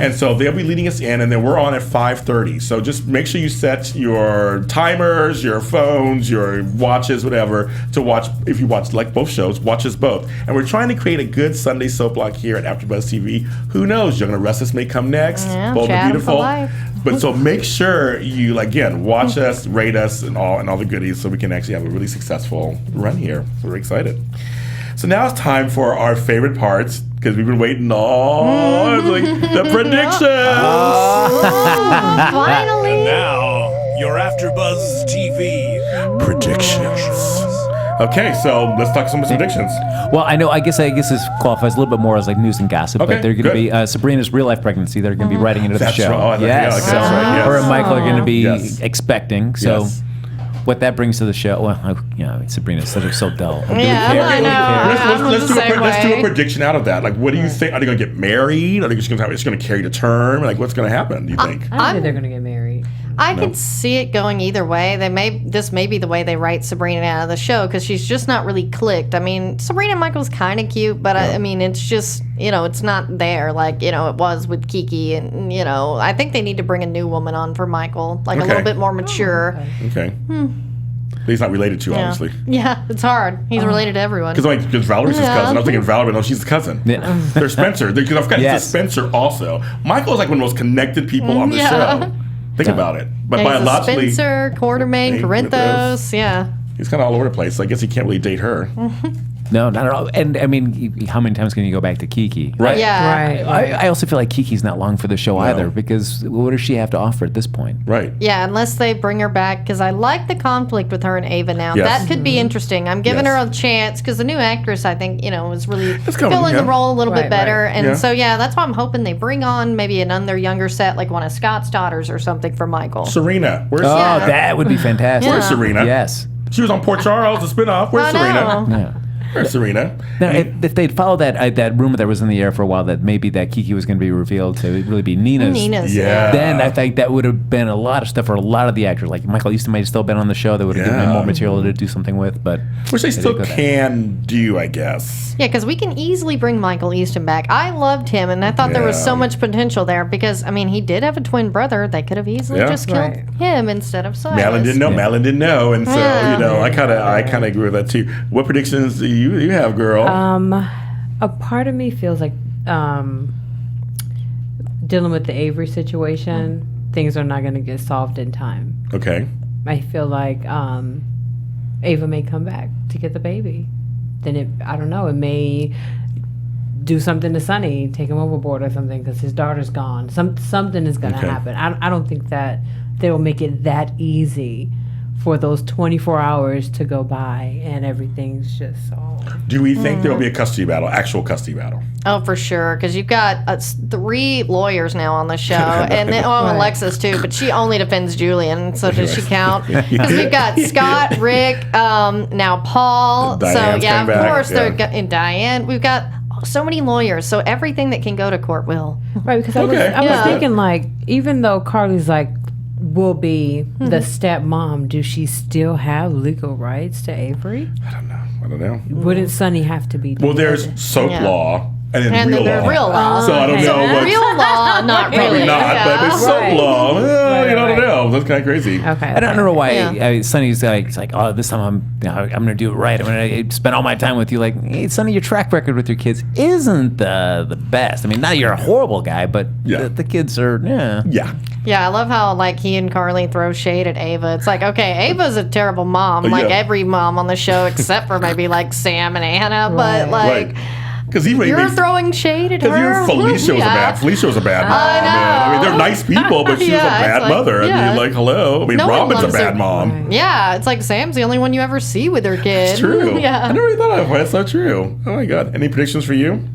And so they'll be leading us in, and then we're on at 5:30. So just make sure you set your timers, your phones, your watches, whatever, to watch. If you watch like both shows, watch us both. And we're trying to create a good Sunday soap block here at AfterBuzz TV. Who knows? Young and Restless may come next. Yeah, Bold and Chad for Beautiful. life. But so make sure you watch us, rate us, and all the goodies, so we can actually have a really successful run here. So we're excited. So now it's time for our favorite parts, because we've been waiting all the predictions. Finally. And now, your AfterBuzz TV predictions. Okay, so let's talk some predictions. Well, I guess this qualifies a little bit more as like news and gossip, Okay, but they're going to be Sabrina's real life pregnancy. They're going to be writing into the That's show. right. Oh, Yes, that's right. Yes. her and Michael are going to be Yes. expecting. So. Yes. What that brings to the show, Sabrina's so dull. Do we Yeah, care? I Do we know. care? Let's do the a same way. prediction out of that. Like, what do you think? Are they going to get married? Are they just going to carry to term? Like, what's going to happen? Do you think? I don't think they're going to get married. I could see it going either way. This may be the way they write Sabrina out of the show, because she's just not really clicked. I mean, Sabrina and Michael's kind of cute, but I mean, it's just, it's not there like, it was with Kiki. And, I think they need to bring a new woman on for Michael, like a little bit more mature. Okay. But he's not related to, obviously. Yeah, it's hard. He's related to everyone. Because Valerie's his cousin. I was thinking Valerie, but no, she's the cousin. Yeah. They're Spencer. Because I forgot Yes. it's a Spencer also. Michael's like one of the most connected people on the Yeah. show. Think about it. But Yeah, he's a biologically, Spencer, Quartermaine, Corinthos, yeah. he's kind of all over the place. So I guess he can't really date her. No, not at all. And I mean, how many times can you go back to Kiki? Right. Yeah. Right. I also feel like Kiki's not long for the show either, because what does she have to offer at this point? Right. Yeah, unless they bring her back, because I like the conflict with her and Ava now. Yes. That could be interesting. I'm giving Yes. her a chance, because the new actress, I think, is really coming, filling the yeah. role a little bit Right, better. right. And Yeah. so, that's why I'm hoping they bring on maybe another younger set, like one of Scott's daughters or something for Michael. Serena. Where's Oh, Serena? that would be fantastic. Where's Serena? Yes. She was on Port Charles, the spinoff. Where's I Serena? know. Yeah. Where's Serena? Now, if they'd followed that rumor that was in the air for a while, that maybe that Kiki was going to be revealed to really be Nina's. Yeah. Then I think that would have been a lot of stuff for a lot of the actors. Like Michael Easton might have still been on the show. That would have given him Yeah. more material to do something with. But Which they still didn't go that. can do, I guess. Yeah, because we can easily bring Michael Easton back. I loved him, and I thought there was Yeah. so much potential there, because, he did have a twin brother. They could have easily Yeah. just killed Right. him instead of Silas. Madeline didn't know. Yeah. Madeline didn't know, and so Yeah. I kind of agree with that too. What predictions do you have, girl? A part of me feels like dealing with the Avery situation. things are not going to get solved in time. Okay. I feel like Ava may come back to get the baby. Then I don't know, it may do something to Sonny, take him overboard or something because his daughter's gone. Something is going to happen. I don't think that they'll make it that easy for those 24 hours to go by and everything's just all... Do we think there will be a custody battle, actual custody battle? Oh, for sure, because you've got 3 lawyers now on the show, and then, Alexis too, but she only defends Julian, so does she count? Because we've got Scott, Rick, now Paul, Diane's so yeah, of coming back, course, and Diane. We've got so many lawyers, so everything that can go to court will. Right, because I was thinking, like, even though Carly's like, will be the stepmom, do she still have legal rights to Avery? I don't know. Wouldn't Sonny have to be? Well, there's soap law and then real law. Real law. So I don't know what. Real law, not Probably really. not, but it's soap law. I don't know. That's kind of crazy. Okay. I don't know why Sonny's like, it's like, oh, this time I'm going to do it right. I'm going to spend all my time with you. Like, hey, Sonny, your track record with your kids isn't the best. I mean, not you're a horrible guy, but the kids are, Yeah. Yeah, I love how like he and Carly throw shade at Ava. It's like, okay, Ava's a terrible mom, like every mom on the show except for maybe like Sam and Anna, but like. Because you're throwing shade at her. Because Felicia was a bad mom. I mean, they're nice people, but she was a bad mother. I mean, like, hello. I mean, Robin's a bad mom. Yeah, it's like Sam's the only one you ever see with her kid. It's true. Yeah. I never really thought of it. That's so true. Oh my God. Any predictions for you?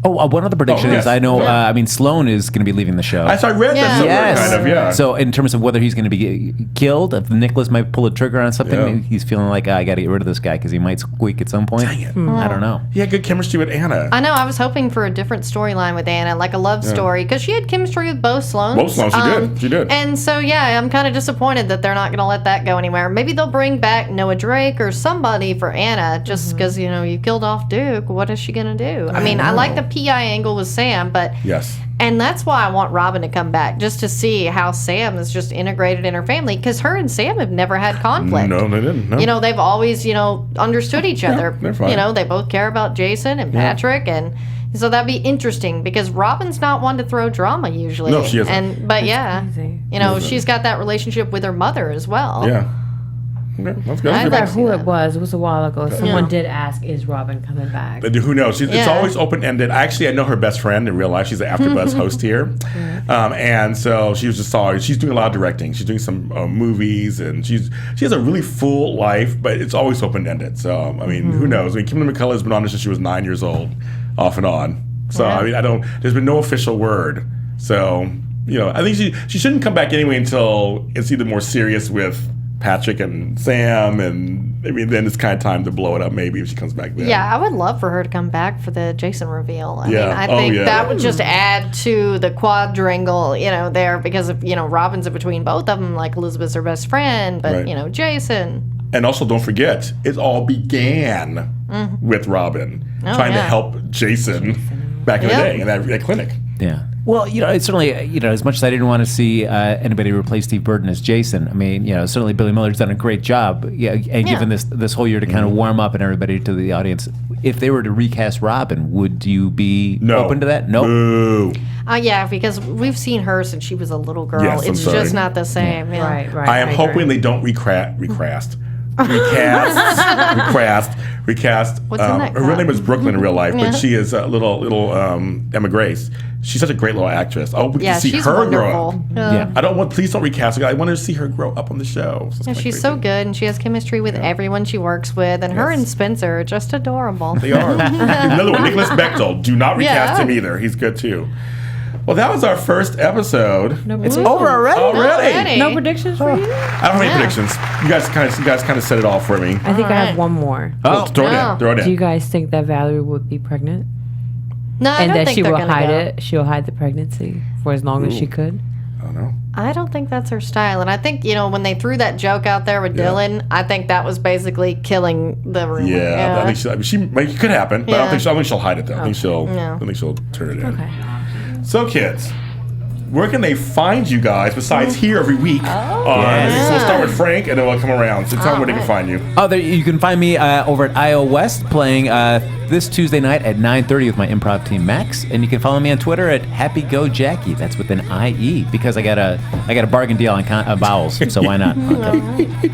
Oh, one other prediction is I know. I mean, Sloan is going to be leaving the show. I read that somewhere, kind of. So in terms of whether he's going to be killed, if Nicholas might pull a trigger on something, he's feeling like I got to get rid of this guy because he might squeak at some point. Dang it. I don't know. He had good chemistry with Anna. I know. I was hoping for a different storyline with Anna, like a love story, because she had chemistry with both Sloans. Both Sloans, she did. And so I'm kind of disappointed that they're not going to let that go anywhere. Maybe they'll bring back Noah Drake or somebody for Anna, just because you killed off Duke. What is she going to do? I mean, I like the PI angle with Sam, but and that's why I want Robin to come back, just to see how Sam is just integrated in her family, because her and Sam have never had conflict. No, they didn't. No. They've always understood each other. They're fine. They both care about Jason and Patrick, and so that'd be interesting because Robin's not one to throw drama usually. No, she isn't. But she's got that relationship with her mother as well. Yeah. That's good. I forgot who it was. It was a while ago. Someone did ask, "Is Robin coming back?" But who knows? It's always open ended. Actually, I know her best friend in real life. She's an AfterBuzz host here, and so she was she's doing a lot of directing. She's doing some movies, and she has a really full life. But it's always open ended. So I mean, who knows? I mean, Kimberly McCullough has been on this since she was 9 years old, off and on. So I mean, there's been no official word. So I think she shouldn't come back anyway until it's either more serious with Patrick and Sam, and I mean, then it's kind of time to blow it up maybe if she comes back then. Yeah, I would love for her to come back for the Jason reveal. I mean, I think that would just add to the quadrangle, there, because of, Robin's in between both of them, like Elizabeth's her best friend, but, Jason. And also, don't forget, it all began with Robin trying to help Jason back in the day in that clinic. Yeah. Well, it's certainly, as much as I didn't want to see anybody replace Steve Burton as Jason, I mean, certainly Billy Miller's done a great job, given this whole year to kind of warm up and everybody to the audience. If they were to recast Robin, would you be open to that? No. Yeah, because we've seen her since she was a little girl. Yes, it's just not the same. Right. I am hoping they don't recast. Recast. What's in that? Her real name is Brooklyn in real life, but she is a little Emma Grace. She's such a great little actress. I hope we can see her grow up. Please don't recast her. I want to see her grow up on the show. So she's so good, and she has chemistry with everyone she works with, and her and Spencer are just adorable. They are. Another one, Nicholas Bechtel. Do not recast him either. He's good too. Well, that was our first episode. It's over already. No predictions for you? I don't have any predictions. You guys kind of set it all for me. I think I have one more. Throw it in. Do you guys think that Valerie would be pregnant? No, I don't think she they're will gonna hide go. it. She'll hide the pregnancy for as long as she could. I don't know. I don't think that's her style, and I think when they threw that joke out there with Dylan, I think that was basically killing the rumor. Yeah, I think it could happen, but I don't think she'll hide it though. I think she'll turn it in. Okay. So, kids, where can they find you guys besides here every week? So we'll start with Frank, and then we'll come around. So tell them where they can find you. You can find me over at IO West playing this Tuesday night at 9:30 with my improv team Max, and you can follow me on Twitter at HappyGoJackie. That's with an IE because I got a bargain deal on vowels, so why not? Okay.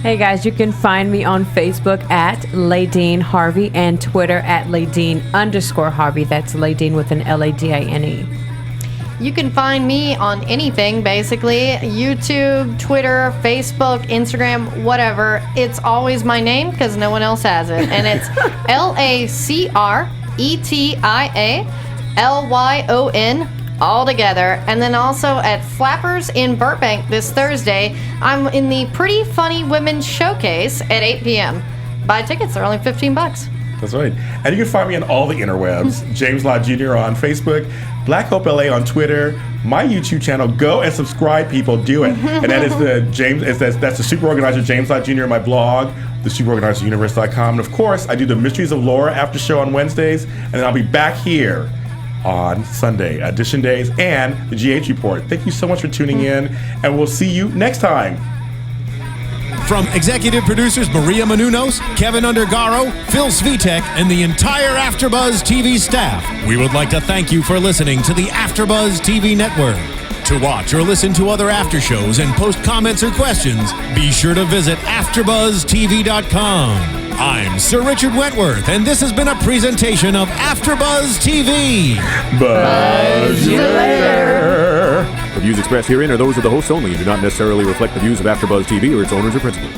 Hey guys, you can find me on Facebook at Ladine Harvey and Twitter at Ladine_Harvey. That's Ladine with an Ladine. You can find me on anything, basically. YouTube, Twitter, Facebook, Instagram, whatever. It's always my name because no one else has it. And it's LACRETIALYON all together. And then also at Flappers in Burbank this Thursday, I'm in the Pretty Funny Women Showcase at 8 p.m. Buy tickets, they're only $15. That's right. And you can find me on all the interwebs. James Lott Jr. on Facebook, Black Hope LA on Twitter, my YouTube channel. Go and subscribe, people. Do it. And that is that's the Super Organizer James Lott Jr. my blog, the superorganizeruniverse.com. And of course, I do the Mysteries of Laura after show on Wednesdays, and then I'll be back here on Sunday, Audition Days, and the GH Report. Thank you so much for tuning in, and we'll see you next time. From executive producers Maria Menounos, Kevin Undergaro, Phil Svitek, and the entire AfterBuzz TV staff, we would like to thank you for listening to the AfterBuzz TV network. To watch or listen to other after shows and post comments or questions, be sure to visit AfterBuzzTV.com. I'm Sir Richard Wentworth, and this has been a presentation of AfterBuzz TV. Buzz you later. The views expressed herein are those of the hosts only and do not necessarily reflect the views of AfterBuzz TV or its owners or principals.